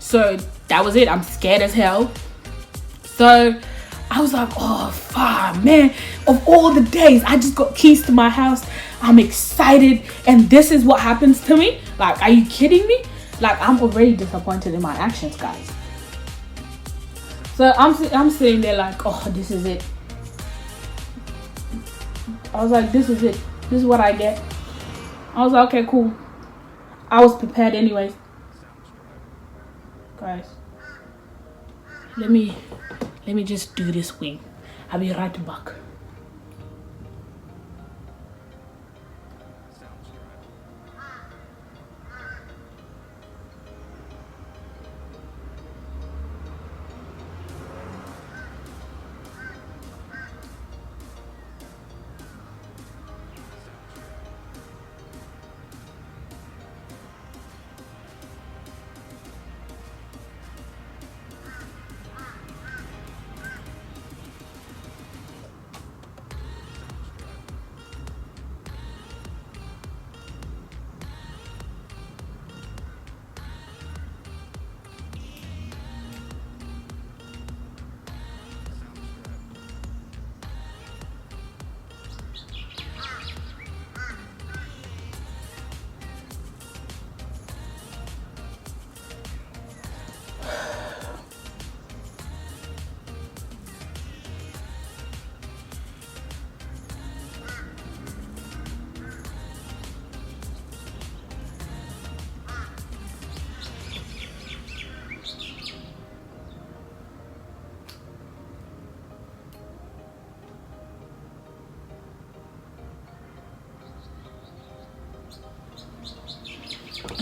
So that was it. I'm scared as hell. So I was like, oh, fuck, man. Of all the days, I just got keys to my house. I'm excited. And this is what happens to me? Like, are you kidding me? Like, I'm already disappointed in my actions, guys. So I'm sitting there like, oh, this is it. I was like, this is it. This is what I get. I was like, okay, cool. I was prepared anyways. Guys, let me just do this wing. I'll be right back.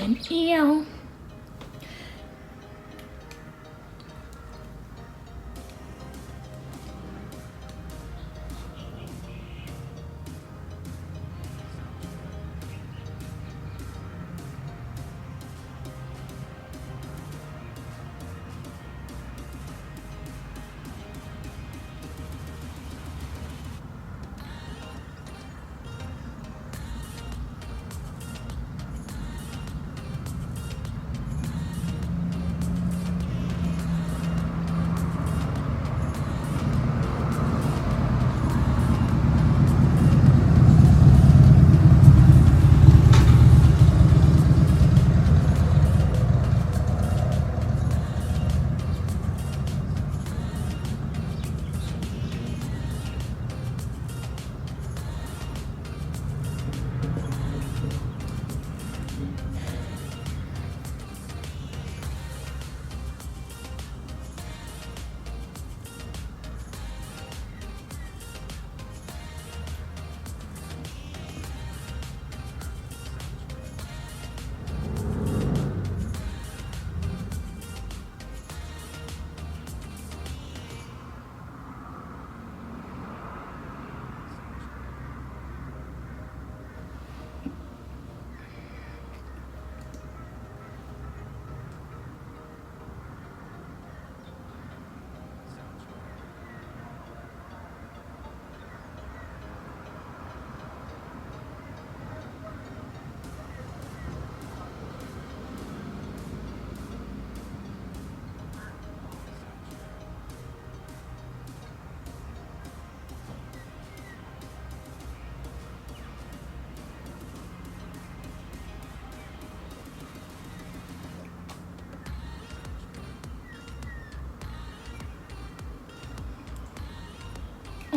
And ew.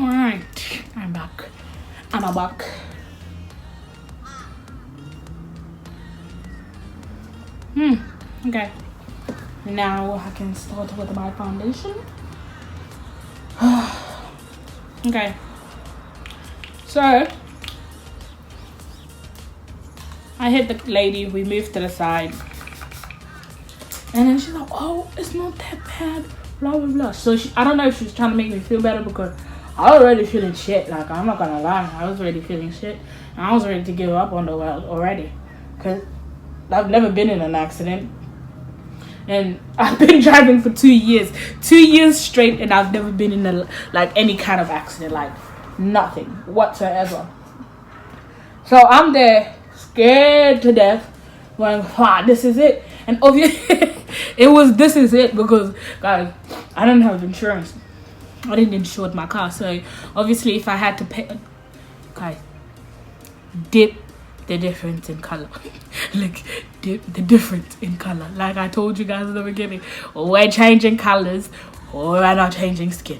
Alright, I'm back. I'm back. Okay. Now I can start with my foundation. Okay. So I hit the lady, we moved to the side. And then she's like, oh, it's not that bad, blah, blah, blah. So I don't know if she's trying to make me feel better because I was already feeling shit. Like, I'm not gonna lie, I was already feeling shit. And I was ready to give up on the world already. Because I've never been in an accident. And I've been driving for 2 years. 2 years straight, and I've never been in any kind of accident. Like, nothing whatsoever. So I'm there, scared to death, going, this is it. And obviously, this is it because, guys, I don't have insurance. I didn't insure my car. So, obviously, if I had to pay, guys, dip the difference in color. Like, dip the difference in color. Like I told you guys in the beginning, we're changing colors or we're not changing skin.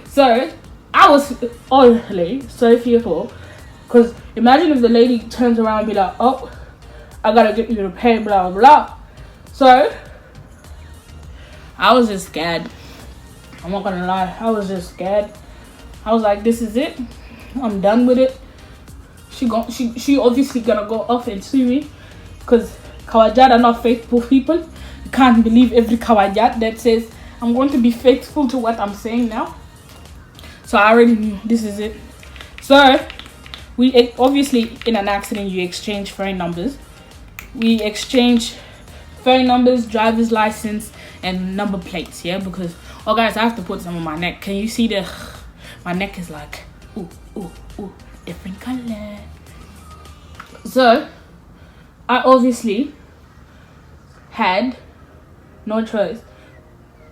So, I was honestly so fearful because imagine if the lady turns around and be like, oh, I gotta get you to pay, blah, blah, blah. So, I was just scared. I'm not gonna lie, I was just scared. I was like, this is it. I'm done with it. She obviously gonna go off and sue me because Kawajat are not faithful people. You can't believe every Kawajat that says, I'm going to be faithful to what I'm saying now. So I already knew this is it. So, we obviously in an accident you exchange phone numbers. We exchange phone numbers, driver's license, and number plates, yeah? Because, oh guys, I have to put some on my neck. Can you see my neck is like, ooh, different color. So, I obviously had no choice.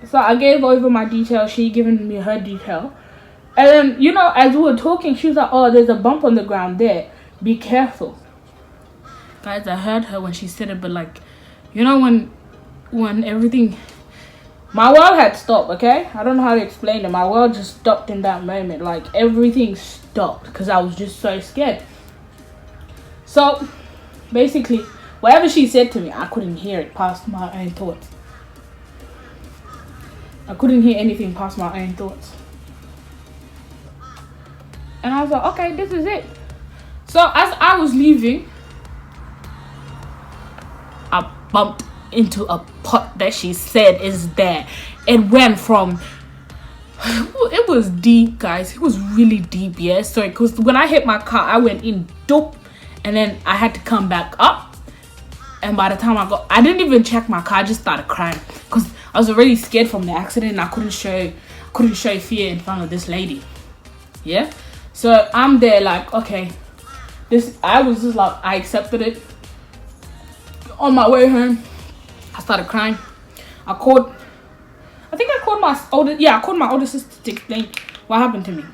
So, I gave over my details. She given me her detail. And then, as we were talking, she was like, oh, there's a bump on the ground there. Be careful. Guys, I heard her when she said it, but when everything, my world had stopped, okay? I don't know how to explain it. My world just stopped in that moment. Like, everything stopped because I was just so scared. So, basically, whatever she said to me, I couldn't hear it past my own thoughts. I couldn't hear anything past my own thoughts. And I was like, okay, this is it. So, as I was leaving, I bumped into a pot that she said is there. It went from, it was deep, guys. It was really deep, yeah. So, because when I hit my car, I went in dope, and then I had to come back up. And by the time I didn't even check my car. I just started crying because I was already scared from the accident. And I couldn't show fear in front of this lady, yeah. So I'm there like, okay, I was just like, I accepted it. On my way home, I started crying. I called my older sister to explain what happened to me.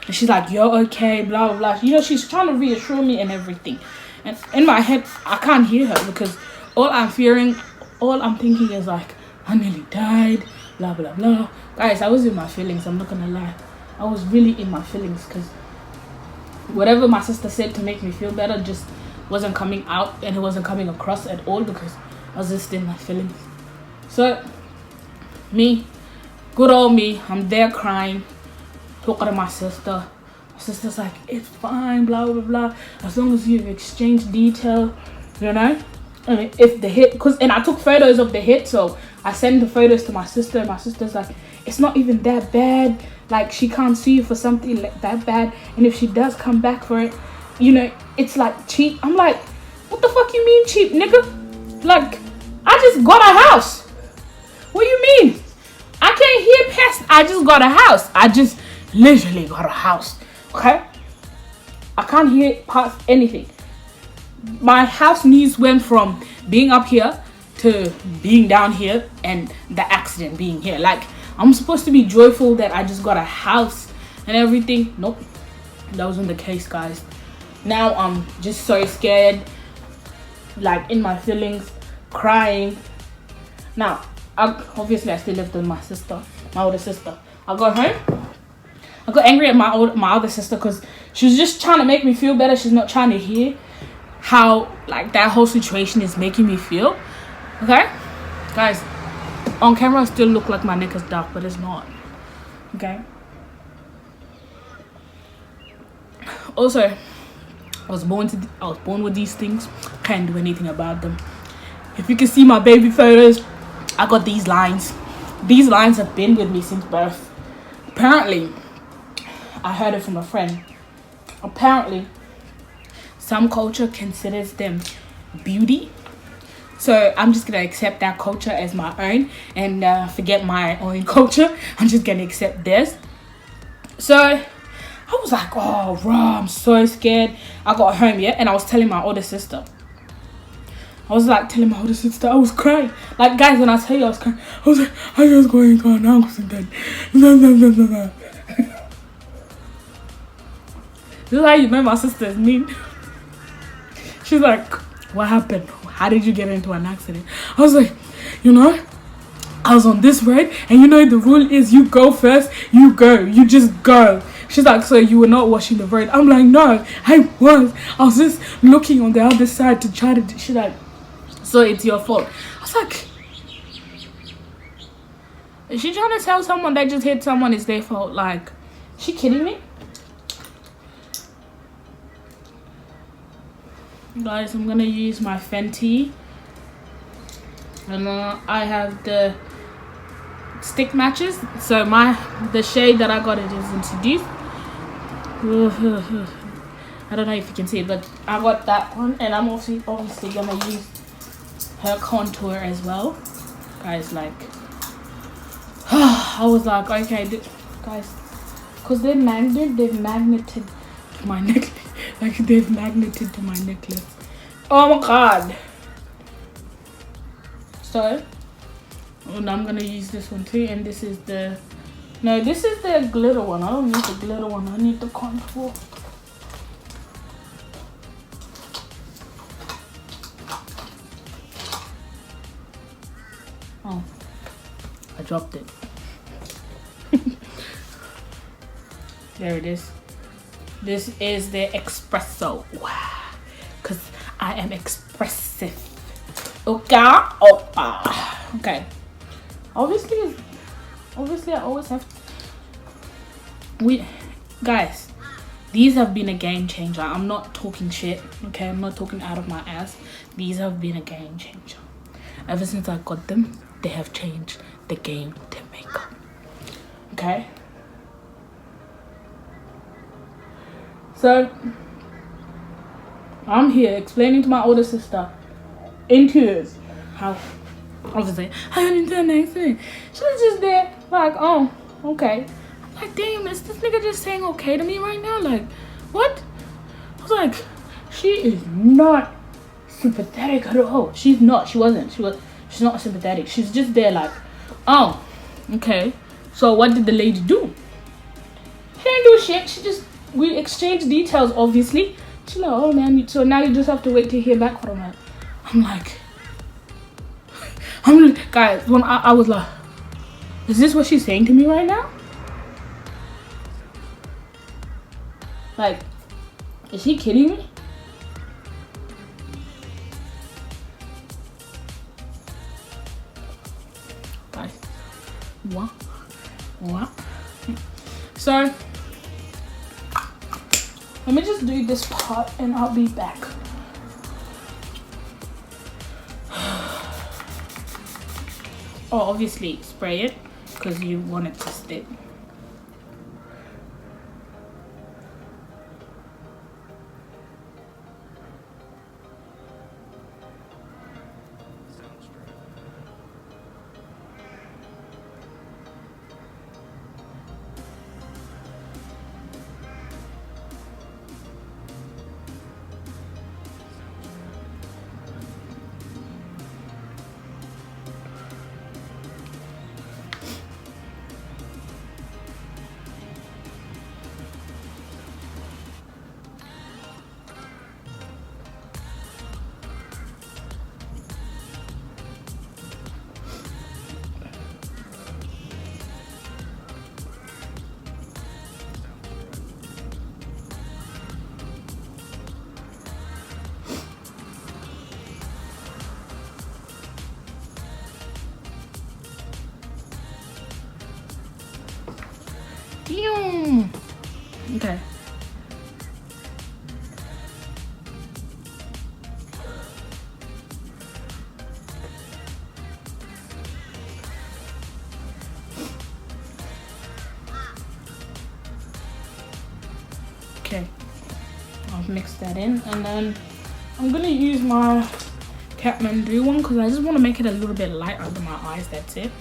And she's like, you're okay, blah, blah, blah. She's trying to reassure me and everything. And in my head, I can't hear her because all I'm thinking is like, I nearly died, blah, blah, blah. Guys, I was in my feelings, I'm not gonna lie. I was really in my feelings because whatever my sister said to make me feel better just wasn't coming out and it wasn't coming across at all because I was just in my feelings. So, good old me, I'm there crying, talking to my sister. My sister's like, it's fine, blah, blah, blah. As long as you've exchanged detail, And if the hit, and I took photos of the hit, so I sent the photos to my sister, and my sister's like, it's not even that bad. Like, she can't sue you for something like that bad. And if she does come back for it, it's like cheap. I'm like, what the fuck you mean cheap, nigga? Like, I just got a house. What do you mean? I can't hear past, I just got a house. I just literally got a house, okay? I can't hear past anything. My house news went from being up here to being down here and the accident being here. Like, I'm supposed to be joyful that I just got a house and everything. Nope, that wasn't the case, guys. Now I'm just so scared, like in my feelings, crying. Now, obviously I still lived with my sister. my older sister. I got home. I got angry at my other sister because she was just trying to make me feel better. She's not trying to hear how like that whole situation is making me feel. Okay, guys, on camera I still look like my neck is dark, but it's not. Okay. Also, I was born with these things. Can't do anything about them. If you can see my baby photos, I got these lines. These lines have been with me since birth. Apparently, I heard it from a friend. Apparently, some culture considers them beauty. So I'm just gonna accept that culture as my own and forget my own culture. I'm just gonna accept this. So I was like, oh, bro, I'm so scared. I got home, yeah, and I was telling my older sister. I was like telling my older sister, I was crying. Like, guys, when I tell you I was crying, I was like, I was going to an uncle's and then. This is how you know my sister is mean. She's like, what happened? How did you get into an accident? I was like, you know, I was on this road, and you know the rule is you go first, you go. You just go. She's like, so you were not washing the road? I'm like, no, I was. I was just looking on the other side to try to. She's like, so it's your fault. I was like, is she trying to tell someone that just hit someone it's their fault? Like, she kidding me? Guys, I'm gonna use my Fenty. And I have the stick matches. So the shade that I got it is into deep. I don't know if you can see it, but I got that one, and I'm also obviously gonna use her contour as well, guys. Like, I was like, okay, guys, because they've magneted to my necklace. Like, they've magneted to my necklace. Oh my god. So, and I'm gonna use this one too, and this is the glitter one. I don't need the glitter one, I need the contour. Oh, I dropped it. There it is. This is the espresso. Wow, because I am expressive. Okay. Okay. Obviously I always have. Guys, these have been a game changer. I'm not talking shit. Okay, I'm not talking out of my ass. These have been a game changer. Ever since I got them, they have changed the game to makeup. Okay. So I'm here explaining to my older sister in tears how obviously I didn't do anything. She was just there like, oh, okay. I'm like, damn, is this nigga just saying okay to me right now? Like, what? I was like, she is not sympathetic at all. She's not. She's not sympathetic. She's just there like, oh, okay. So what did the lady do? She didn't do shit. We exchanged details, obviously. She's like, oh man, so now you just have to wait to hear back from her. I'm like, guys, when I was like, is this what she's saying to me right now? Like, is she kidding me? Guys, what? So, let me just do this part and I'll be back. Oh, obviously spray it because you want it to stick. Damn. Okay. Okay. I'll mix that in, and then I'm gonna use my Kathmandu one because I just want to make it a little bit light under my eyes. That's it.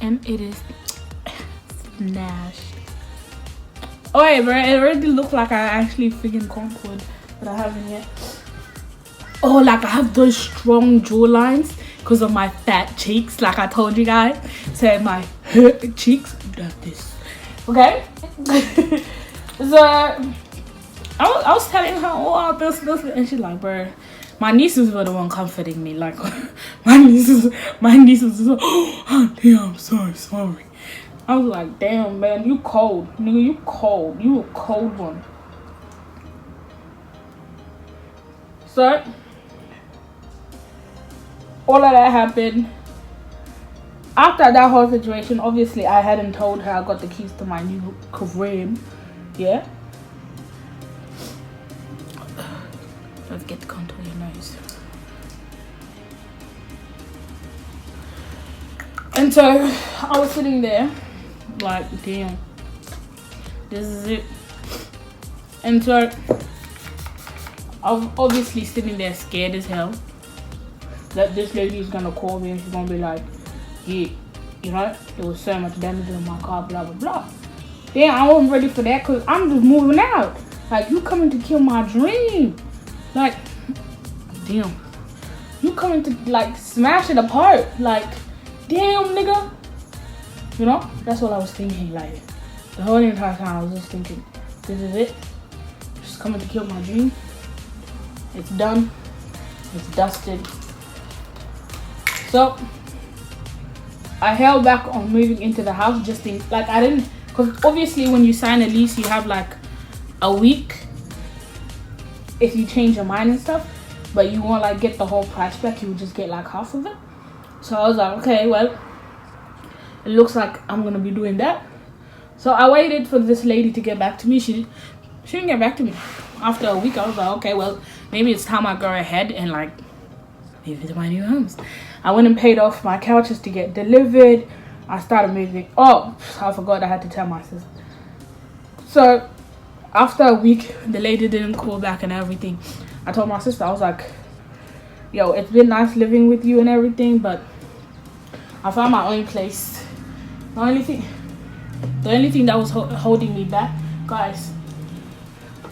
And it is smashed. Oh wait, bro, it already looks like I actually freaking conquered, but I haven't yet. Oh, like I have those strong jawlines because of my fat cheeks, like I told you guys. So my cheeks like this. Okay. So I was telling her, oh, this, and she's like, bro, my nieces were the one comforting me. Like my nieces was, oh, auntie, I'm so sorry. I was like, damn, man, you cold, nigga, you cold, you a cold one. So all of that happened. After that whole situation, obviously I hadn't told her I got the keys to my new crib. Yeah. Don't forget to contour your nose. And so I was sitting there like, damn, this is it. And so I was obviously sitting there scared as hell that this lady is gonna call me and she's gonna be like, yeah, you know, there was so much damage in my car, blah blah blah. Then I wasn't ready for that because I'm just moving out. Like, you coming to kill my dream. Like, damn, you coming to like smash it apart. Like, damn, nigga. You know, that's what I was thinking. Like, the whole entire time I was just thinking, this is it. Just coming to kill my dream. It's done. It's dusted. So I held back on moving into the house, just in like I didn't, because obviously when you sign a lease you have like a week if you change your mind and stuff, but you won't like get the whole price back, you would just get like half of it. So I was like, okay, well, it looks like I'm gonna be doing that. So I waited for this lady to get back to me. She didn't get back to me. After a week I was like, okay, well, maybe it's time I go ahead and like move into my new house. I went and paid off my couches to get delivered. I started moving. Oh, I forgot I had to tell my sister. So after a week, the lady didn't call back and everything. I told my sister, I was like, yo, it's been nice living with you and everything, but I found my own place. The only thing that was holding me back, guys.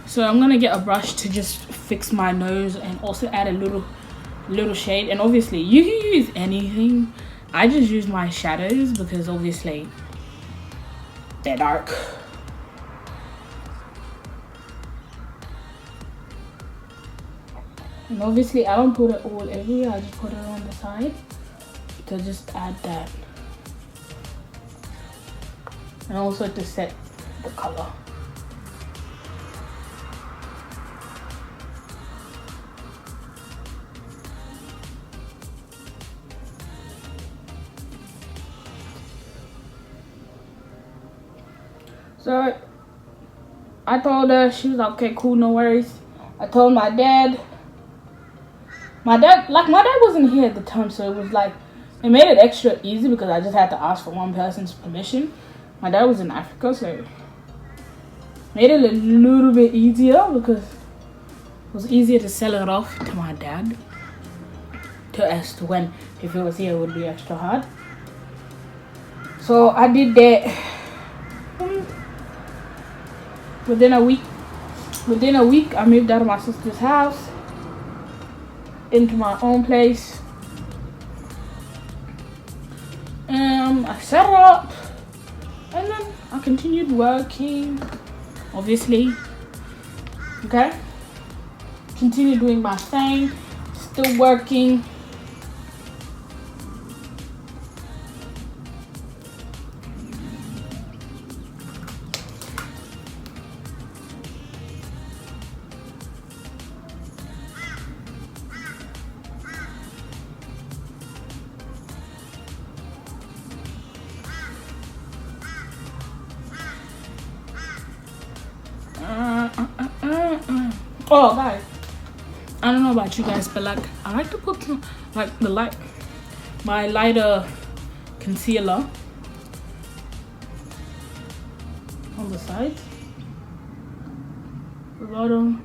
So I'm gonna get a brush to just fix my nose and also add a little shade. And obviously you can use anything. I just use my shadows because obviously they're dark. And obviously I don't put it all everywhere, I just put it on the side to just add that. And also to set the color. So I told her, she was like, okay, cool, no worries. I told my dad wasn't here at the time, so it was like, it made it extra easy because I just had to ask for one person's permission. My dad was in Africa, so it made it a little bit easier because it was easier to sell it off to my dad. As to when, if it was here, it would be extra hard. So I did that. Within a week, I moved out of my sister's house into my own place. I set up, and then I continued working. Obviously, okay. Continued doing my thing, still working. Oh, guys, I don't know about you guys, but like I like to put like my lighter concealer on the sides, the bottom,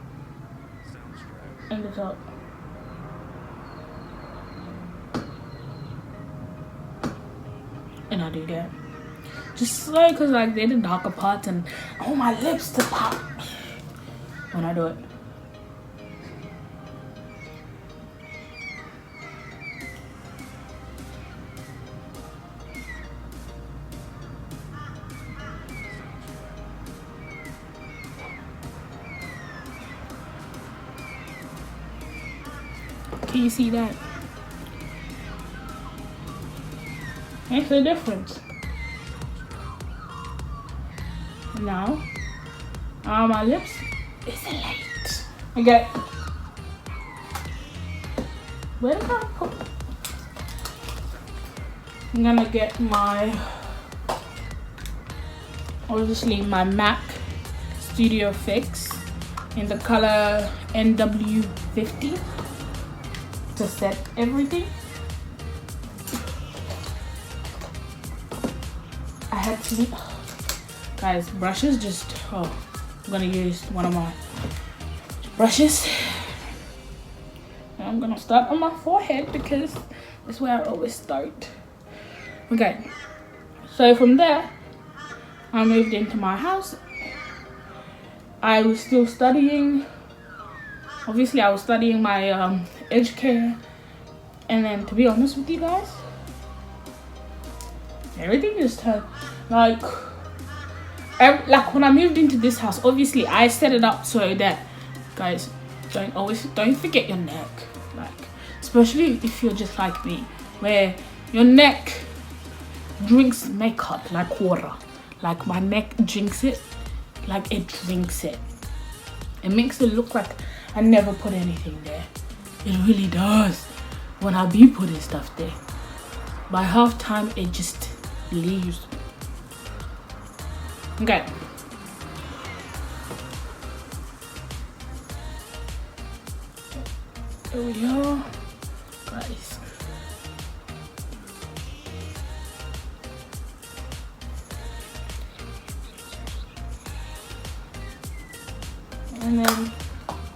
and the top. And I do that just so because like they're the darker parts, and I want my lips to pop when I do it. Can you see that? Makes a difference. Now, my lips is light. Okay. Where did I put? I'm gonna get obviously my MAC Studio Fix in the color NW50 to set everything. I had to, guys, brushes just, I'm gonna use one of my brushes. And I'm gonna start on my forehead because that's where I always start. Okay, so from there, I moved into my house. I was still studying. Obviously, I was studying my edge care. And then, to be honest with you guys, everything just turned like when I moved into this house. Obviously, I set it up so that, guys, don't forget your neck. Like, especially if you're just like me, where your neck drinks makeup like water. Like my neck drinks it, like it drinks it. It makes it look like I never put anything there. It really does when I be putting stuff there. By half time, it just leaves. Okay. There we go, guys. And then,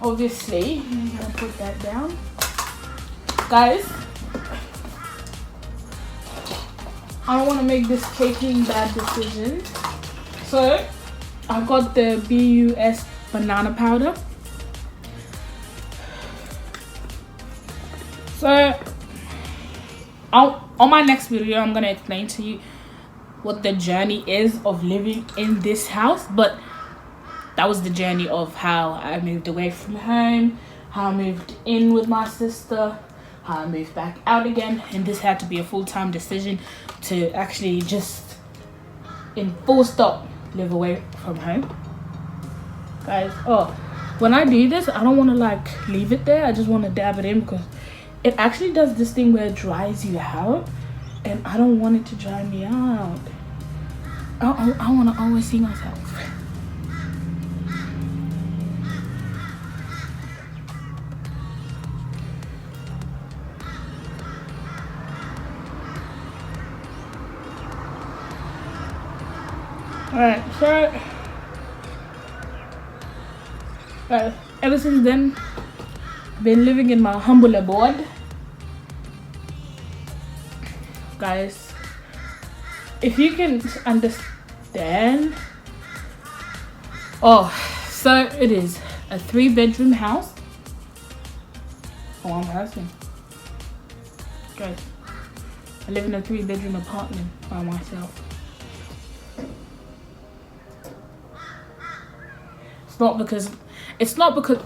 obviously, I'm gonna put that down. Guys, I don't want to make this taking bad decision. So, I got the BUS banana powder. So, on my next video, I'm gonna explain to you what the journey is of living in this house. But that was the journey of how I moved away from home, how I moved in with my sister, how I moved back out again. And this had to be a full-time decision to actually just, in full stop, live away from home. Guys, when I do this, I don't want to like leave it there. I just want to dab it in because it actually does this thing where it dries you out. And I don't want it to dry me out. I want to always see myself. Alright, so ever since then, I've been living in my humble abode. Guys, if you can understand, so it is a 3-bedroom house for one person. Guys, I live in a 3-bedroom apartment by myself. It's not because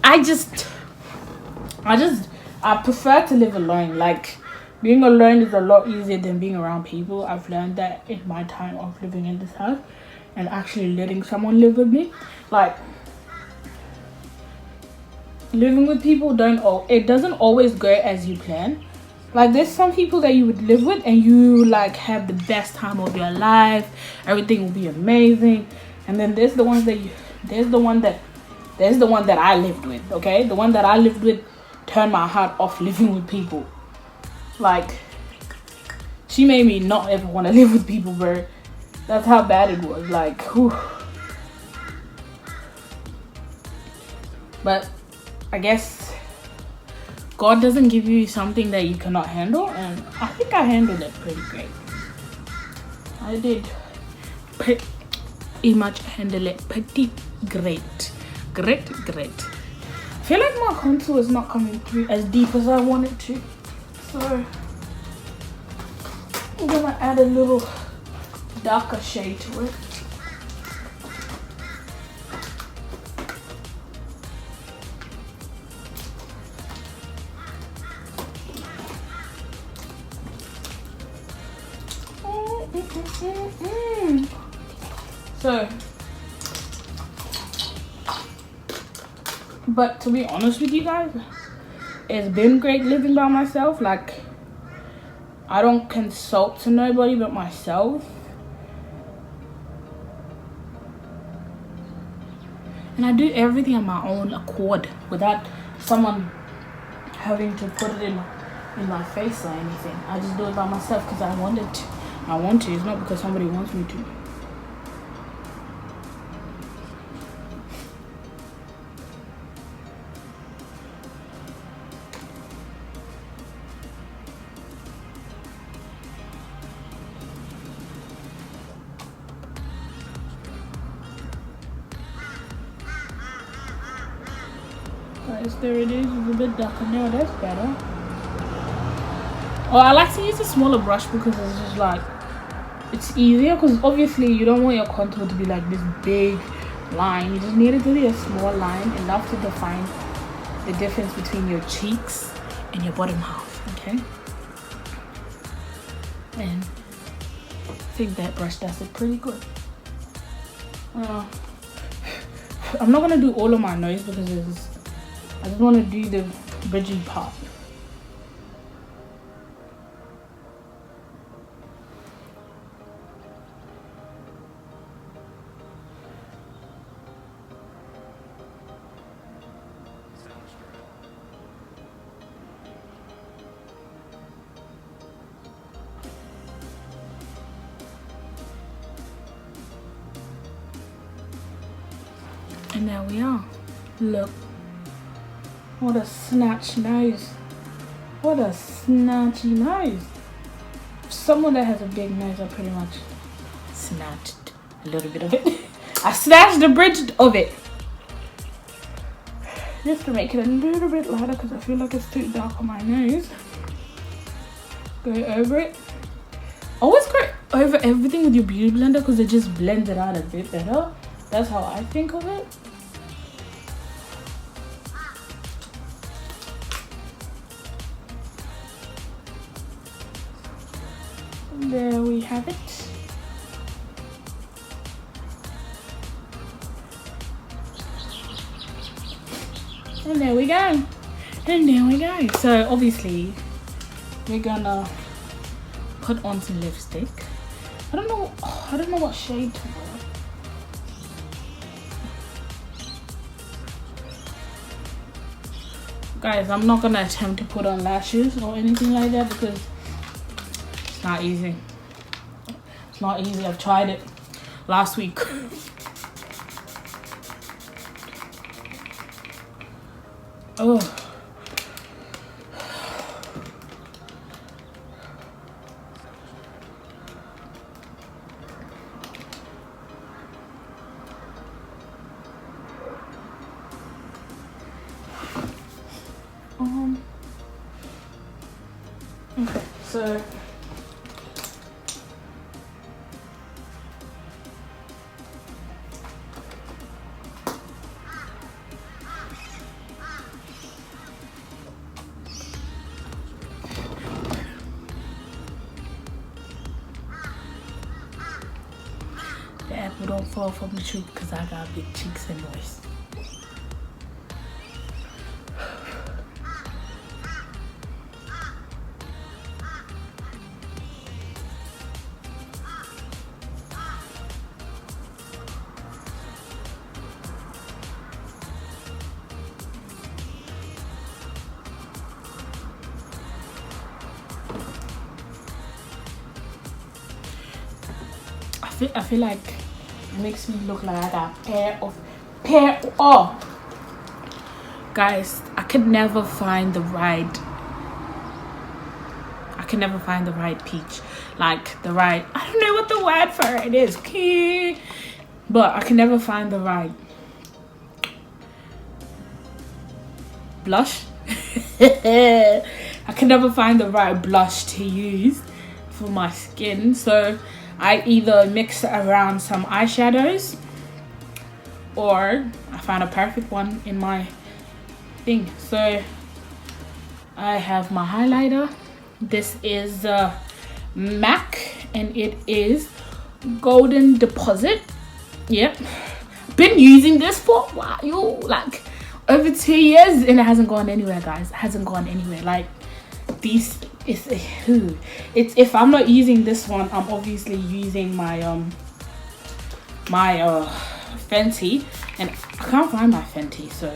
I prefer to live alone. Like, being alone is a lot easier than being around people. I've learned that in my time of living in this house and actually letting someone live with me. Like, living with people it doesn't always go as you plan. Like, there's some people that you would live with and you like have the best time of your life, everything will be amazing. And then there's the one that I lived with. Okay, the one that I lived with turned my heart off living with people. Like, she made me not ever want to live with people, bro. That's how bad it was. Like, whew. But I guess God doesn't give you something that you cannot handle, and I think I handled it pretty great. I did pretty much handle it pretty great. Great. I feel like my contour is not coming through as deep as I want it to, so I'm gonna add a little darker shade to it. So, but to be honest with you guys, it's been great living by myself. Like, I don't consult to nobody but myself. And I do everything on my own accord without someone having to put it in my face or anything. I just do it by myself because I want to. It's not because somebody wants me to. Guys, there it is. It's a bit darker now. That's better. Oh, I like to use a smaller brush because it's just like, it's easier, because obviously you don't want your contour to be like this big line. You just need it to be a small line, enough to define the difference between your cheeks and your bottom half, okay? And I think that brush does it pretty good. I'm not gonna do all of my nose because I just want to do the bridgy part. And there we are. Look. What a snatch nose. What a snatchy nose. Someone that has a big nose, I pretty much snatched a little bit of it. I snatched the bridge of it. Just to make it a little bit lighter because I feel like it's too dark on my nose. Go over it. Always go over everything with your beauty blender because it just blends it out a bit better. That's how I think of it. There we have it. And there we go. And there we go. So obviously we're gonna put on some lipstick. I don't know what shade to wear. Guys, I'm not gonna attempt to put on lashes or anything like that because it's not easy. It's not easy. I've tried it. last week. Oh. Okay, so the apple don't fall from the tree because I got big cheeks and voice. I feel like it makes me look like I got pair of guys. I could never find the right peach, like the right, I don't know what the word for it is, okay, but I can never find the right blush. I can never find the right blush to use for my skin, so I either mix around some eyeshadows or I find a perfect one in my thing. So I have my highlighter. This is MAC and it is Golden Deposit. Yep, been using this for a while, like over 2 years, and it hasn't gone anywhere, guys. It hasn't gone anywhere. Like these is it's, if I'm not using this one, I'm obviously using my Fenty, and I can't find my Fenty, so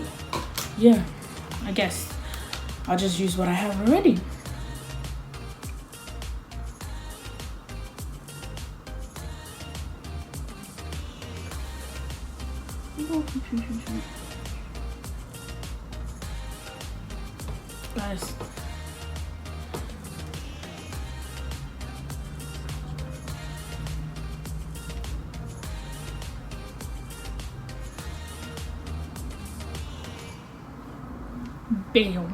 yeah, I guess I'll just use what I have already. Guys, bam.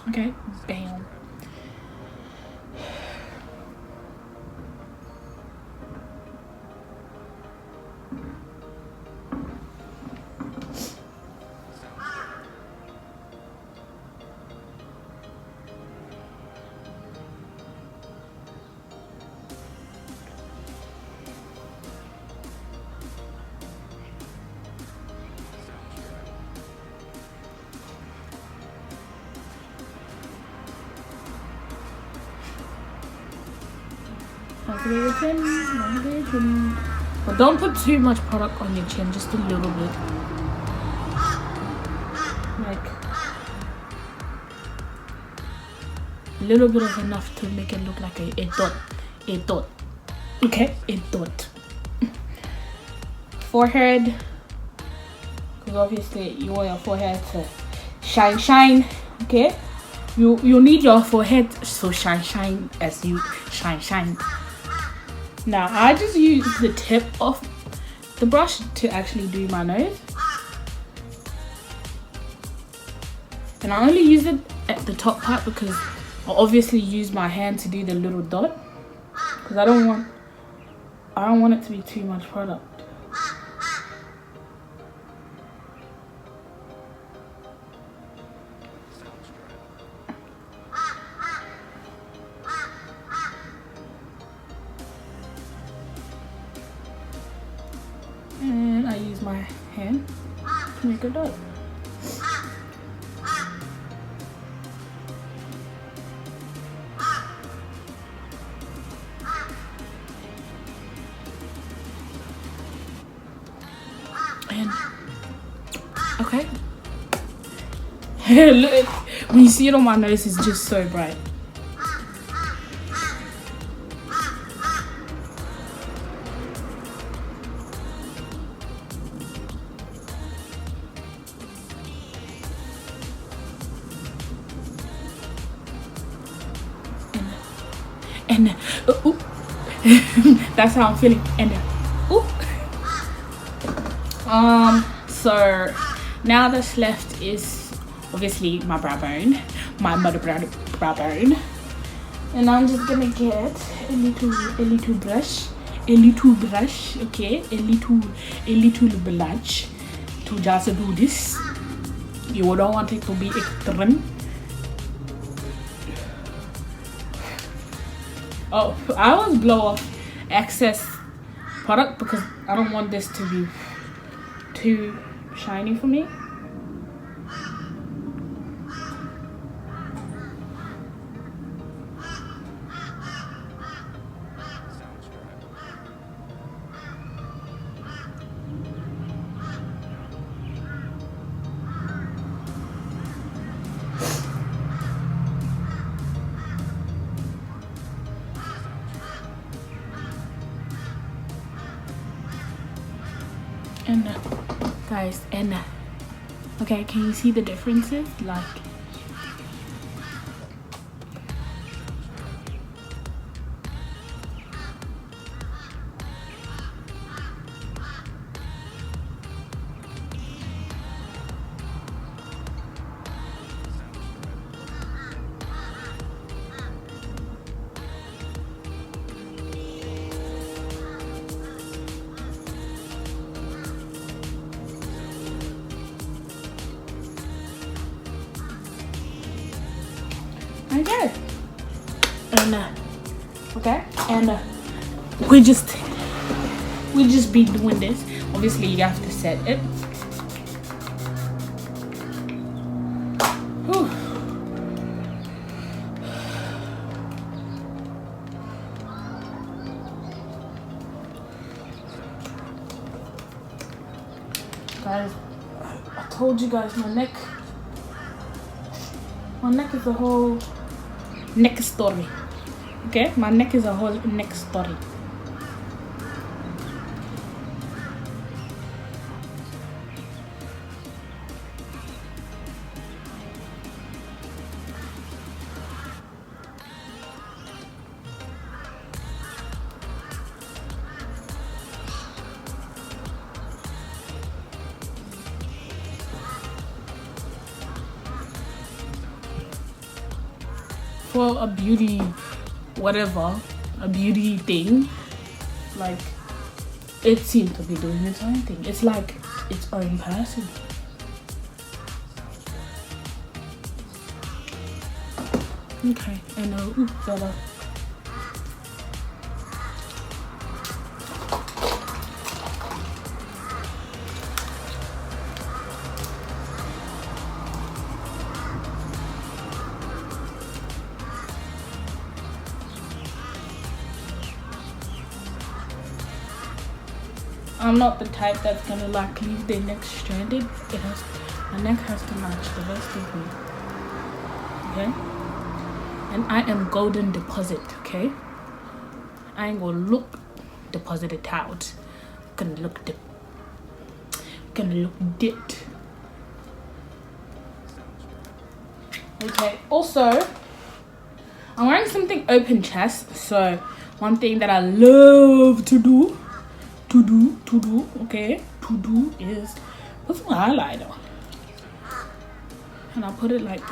Okay, bam. But don't put too much product on your chin, just a little bit. Like a little bit of enough to make it look like a dot. Okay, a dot. Forehead, because obviously you want your forehead to shine. Okay, you need your forehead so shine as you shine. Now I just use the tip of the brush to actually do my nose, and I only use it at the top part because I obviously use my hand to do the little dot, because I don't want it to be too much product. And I use my hand to make a dot. And okay. Look, when you see it on my nose, it's just so bright. and ooh. That's how I'm feeling. And ooh. So now that's left is obviously my brow bone, my mother brow bone, and I'm just gonna get a little brush, okay, a little blush to just do this. You don't want it to be extreme. Oh, I always blow off excess product because I don't want this to be too shiny for me. And guys, and okay, can you see the differences? Like, okay, and okay, and we just be doing this. Obviously, you have to set it. Whew. Guys, I told you guys my neck is a whole neck story. Okay, my neck is a whole neck story. For a beauty, whatever, a beauty thing, like, it seems to be doing its own thing. It's like its own person. Okay, and better. I'm not the type that's gonna like leave their neck stranded. My neck has to match the rest of me. Okay? And I am golden deposit, okay? I ain't gonna look deposited out. Gonna look dipped. Okay, also I'm wearing something open chest, so one thing that I love to do is put some highlighter, and I put it like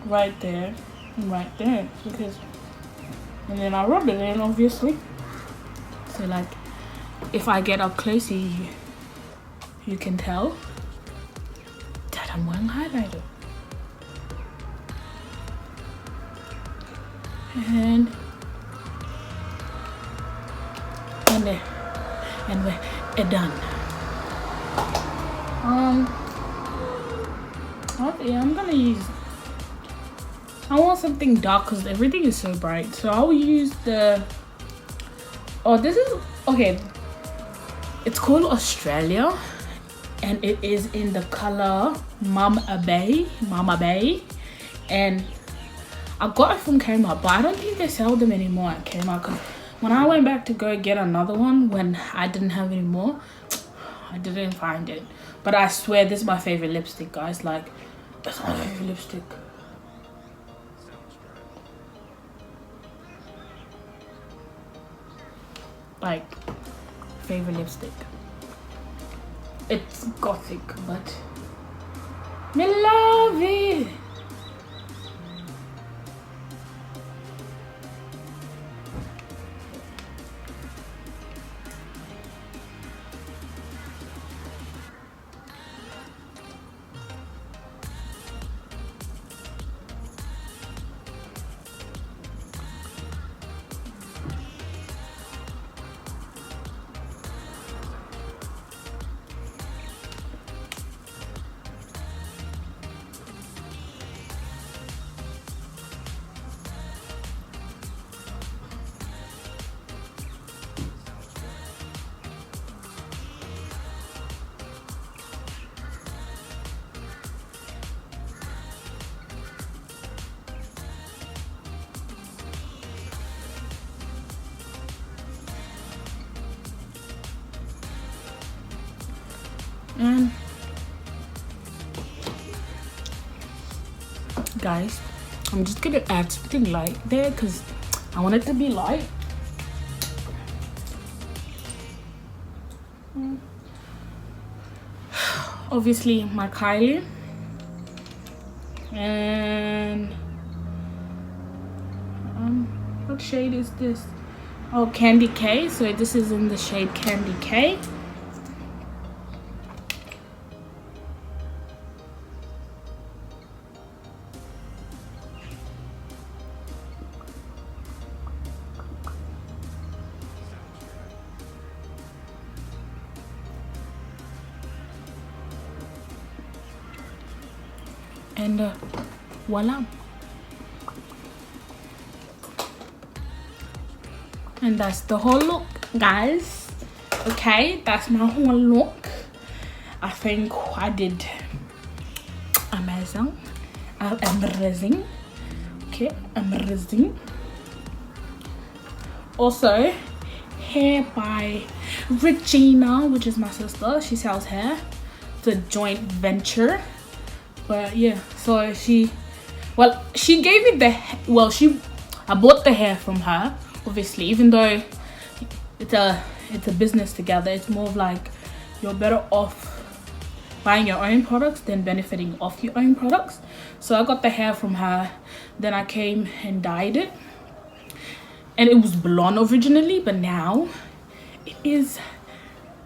right there and right there, and then I rub it in, obviously, so like if I get up close, you can tell that I'm wearing highlighter. And there, and we're done. Okay, I want something dark because everything is so bright, so I'll use okay, it's called Australia, and it is in the color Mama Bay, and I got it from Kmart, but I don't think they sell them anymore at Kmart, because when I went back to go get another one when I didn't have any more, I didn't find it. But I swear this is my favorite lipstick, guys. Like, that's my favorite lipstick. like favorite lipstick. It's gothic, but me love it. And guys, I'm just gonna add something light there because I want it to be light. Obviously my Kylie, and what shade is this? Oh, Candy K. So this is in the shade Candy K. And voila. And that's the whole look, guys. Okay, that's my whole look. I think I did amazing. Amazing. Okay, amazing. Also, hair by Regina, which is my sister. She sells hair. It's a joint venture. But yeah, so she gave me I bought the hair from her, obviously, even though it's a business together. It's more of like you're better off buying your own products than benefiting off your own products. So I got the hair from her, then I came and dyed it, and it was blonde originally, but now it is,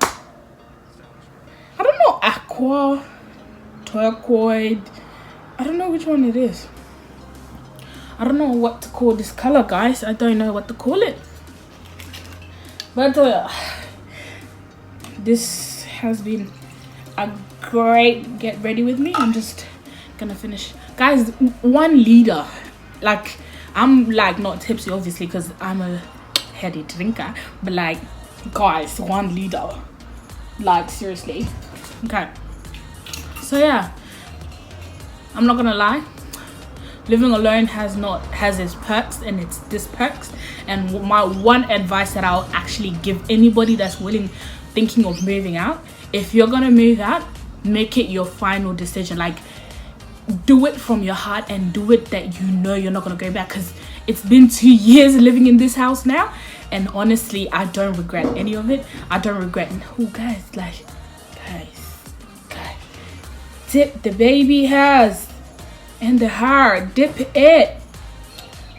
I don't know, aqua, turquoise, I don't know which one it is. I don't know what to call this color, guys. I don't know what to call it, but this has been a great get ready with me. I'm just gonna finish, guys. 1 liter, like I'm like not tipsy obviously because I'm a heady drinker, but like guys, 1 liter, like seriously. Okay, so yeah, I'm not gonna lie, living alone has its perks and its disperks. And my one advice that I'll actually give anybody that's thinking of moving out, if you're gonna move out, make it your final decision. Like, do it from your heart and do it that you know you're not gonna go back, because it's been 2 years living in this house now, and honestly I don't regret any of it. I don't regret. Oh guys, like guys, dip the baby hairs and the hair, dip it.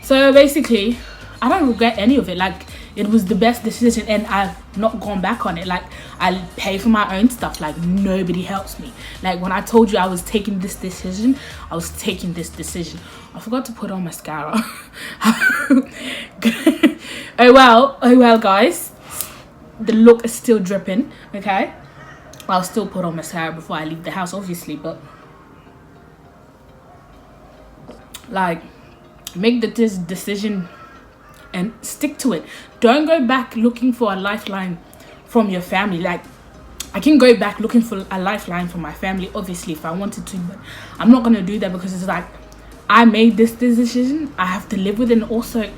So basically I don't regret any of it. Like, it was the best decision and I've not gone back on it. Like, I pay for my own stuff. Like, nobody helps me. Like, when I told you I was taking this decision, I was taking this decision. I forgot to put on mascara. Oh well guys, the look is still dripping. Okay, I'll still put on mascara before I leave the house obviously, but like, make this decision and stick to it. Don't go back looking for a lifeline from your family. Like, I can go back looking for a lifeline from my family obviously if I wanted to, but I'm not gonna do that because it's like, I made this decision, I have to live with it. And also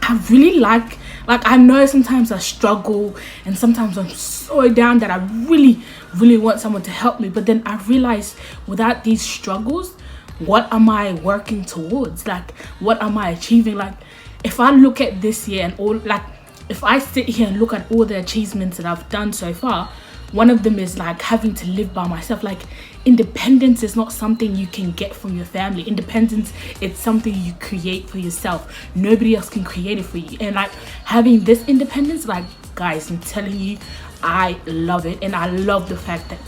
I really like I know sometimes I struggle and sometimes I'm so down that I really want someone to help me, but then I realize without these struggles, what am I working towards? Like, what am I achieving? Like, if I look at this year and all, like, if I sit here and look at all the achievements that I've done so far, one of them is like having to live by myself. Like, independence is not something you can get from your family. Independence, it's something you create for yourself. Nobody else can create it for you. And like, having this independence, like, guys, I'm telling you, I love it. And I love the fact that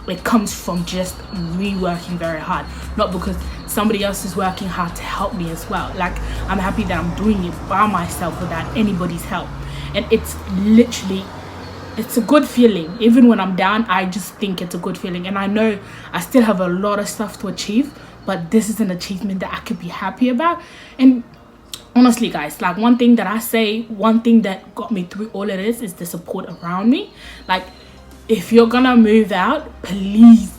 it comes from just me working very hard, not because somebody else is working hard to help me as well. Like, I'm happy that I'm doing it by myself without anybody's help. And it's literally, it's a good feeling. Even when I'm down, I just think it's a good feeling. And I know I still have a lot of stuff to achieve, but this is an achievement that I could be happy about. And honestly, guys, like, one thing that I say, one thing that got me through all of this is the support around me. Like, if you're gonna move out, please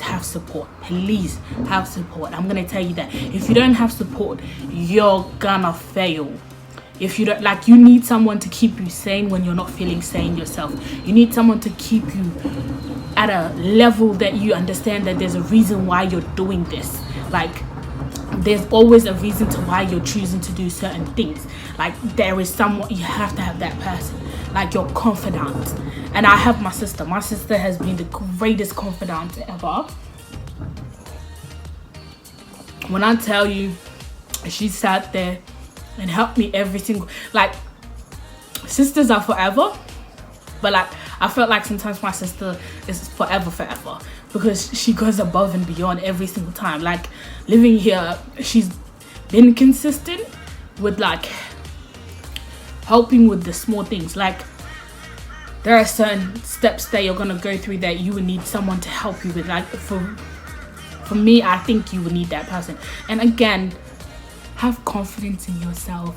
have support. Please have support. I'm gonna tell you that if you don't have support, you're gonna fail. If you don't, like, you need someone to keep you sane when you're not feeling sane yourself. You need someone to keep you at a level that you understand that there's a reason why you're doing this. Like, there's always a reason to why you're choosing to do certain things. Like, there is someone, you have to have that person, like your confidant. And I have my sister. My sister has been the greatest confidant ever. When I tell you, she sat there and helped me every single, like, sisters are forever, but like, I felt like sometimes my sister is forever because she goes above and beyond every single time. Like, living here, she's been consistent with like helping with the small things. Like, there are certain steps that you're gonna go through that you would need someone to help you with. Like, for me, I think you would need that person. And again, have confidence in yourself.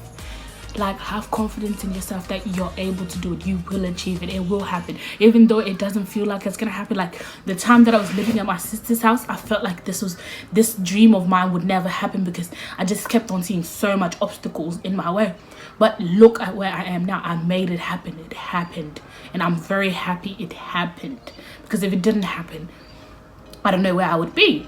Like, have confidence in yourself that you're able to do it. You will achieve it. It will happen. Even though it doesn't feel like it's gonna happen. Like, the time that I was living at my sister's house, I felt like this dream of mine would never happen because I just kept on seeing so much obstacles in my way. But look at where I am now. I made it happen. It happened. And I'm very happy it happened. Because if it didn't happen, I don't know where I would be.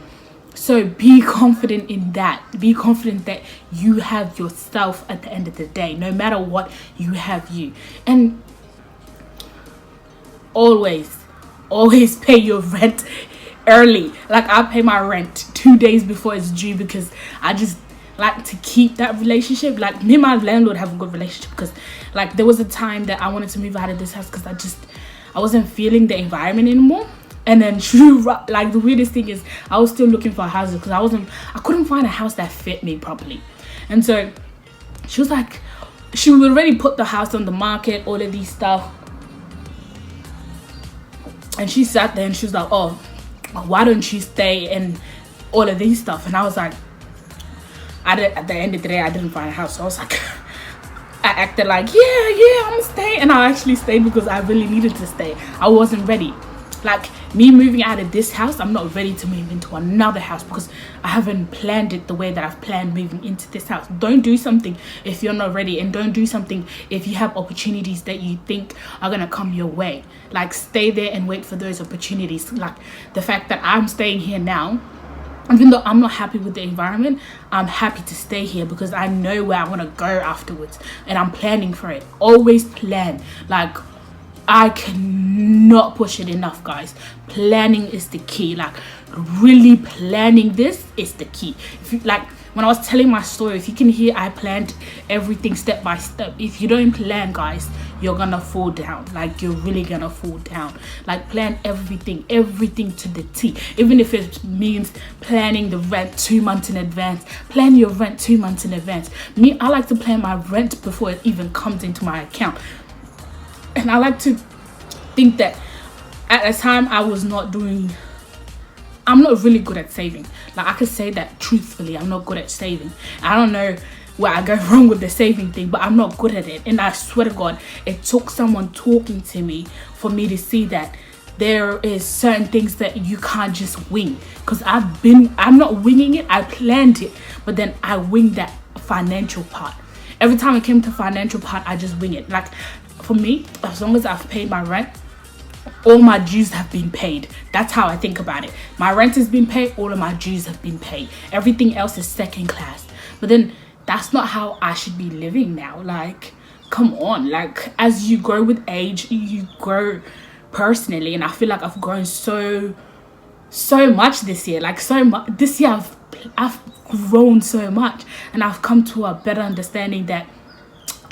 So be confident in that. Be confident that you have yourself at the end of the day. No matter what, you have you. And always pay your rent early. Like, I pay my rent 2 days before it's due because I just like to keep that relationship. Like, me and my landlord have a good relationship because, like, there was a time that I wanted to move out of this house because I wasn't feeling the environment anymore. And then like, the weirdest thing is I was still looking for houses because I couldn't find a house that fit me properly. And so she was like, she would already put the house on the market, all of these stuff. And she sat there and she was like, oh, why don't you stay and all of these stuff? And I was like, at the end of the day, I didn't find a house. So I was like, I acted like, yeah, I'm gonna stay. And I actually stayed because I really needed to stay. I wasn't ready. Like, me moving out of this house, I'm not ready to move into another house because I haven't planned it the way that I've planned moving into this house. Don't do something if you're not ready, and don't do something if you have opportunities that you think are gonna come your way. Like, stay there and wait for those opportunities. Like, the fact that I'm staying here now, even though I'm not happy with the environment, I'm happy to stay here because I know where I want to go afterwards and I'm planning for it. Always plan. Like, I cannot push it enough, guys. Planning is the key. Like, really planning this is the key. If you, like, when I was telling my story, if you can hear, I planned everything step by step. If you don't plan, guys, you're gonna fall down. Like, you're really gonna fall down. Like, plan everything to the T. Even if it means planning the rent 2 months in advance. Plan your rent 2 months in advance. Me, I like to plan my rent before it even comes into my account. And I like to think that at a time I'm not really good at saving. Like, I could say that truthfully, I'm not good at saving. I don't know where I go wrong with the saving thing, but I'm not good at it. And I swear to God, it took someone talking to me for me to see that there is certain things that you can't just wing. Because I'm not winging it, I planned it, but then I winged that financial part. Every time it came to financial part, I just wing it. Like, for me, as long as I've paid my rent, all my dues have been paid. That's how I think about it. My rent has been paid, all of my dues have been paid. Everything else is second class. But then that's not how I should be living now. Like, come on, like as you grow with age, you grow personally, and I feel like I've grown so much this year. Like so much this year, I've grown so much, and I've come to a better understanding that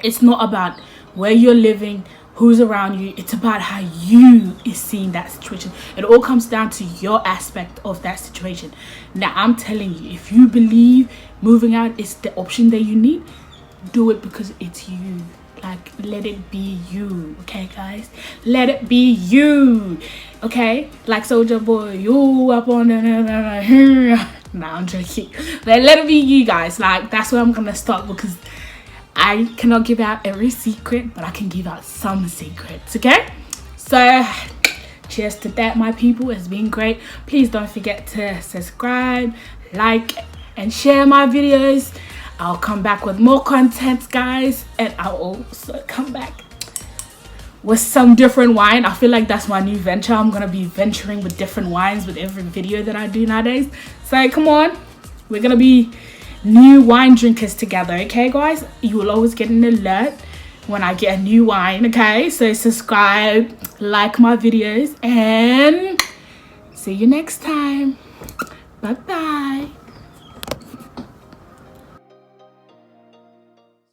it's not about where you're living, who's around you. It's about how you is seeing that situation. It all comes down to your aspect of that situation. Now I'm telling you, if you believe moving out is the option that you need, do it, because it's you. Like, let it be you, okay guys? Let it be you, okay? Like Soulja Boy, you up on the nah, I'm joking. But let it be you guys. Like, that's where I'm gonna start, because I cannot give out every secret, but I can give out some secrets, okay? So cheers to that, my people. It's been great. Please don't forget to subscribe, like, and share my videos. I'll come back with more content, guys, and I'll also come back with some different wine. I feel like that's my new venture. I'm gonna be venturing with different wines with every video that I do nowadays. So come on, we're gonna be new wine drinkers together, okay guys? You will always get an alert when I get a new wine, okay? So subscribe, like my videos, and see you next time. Bye bye.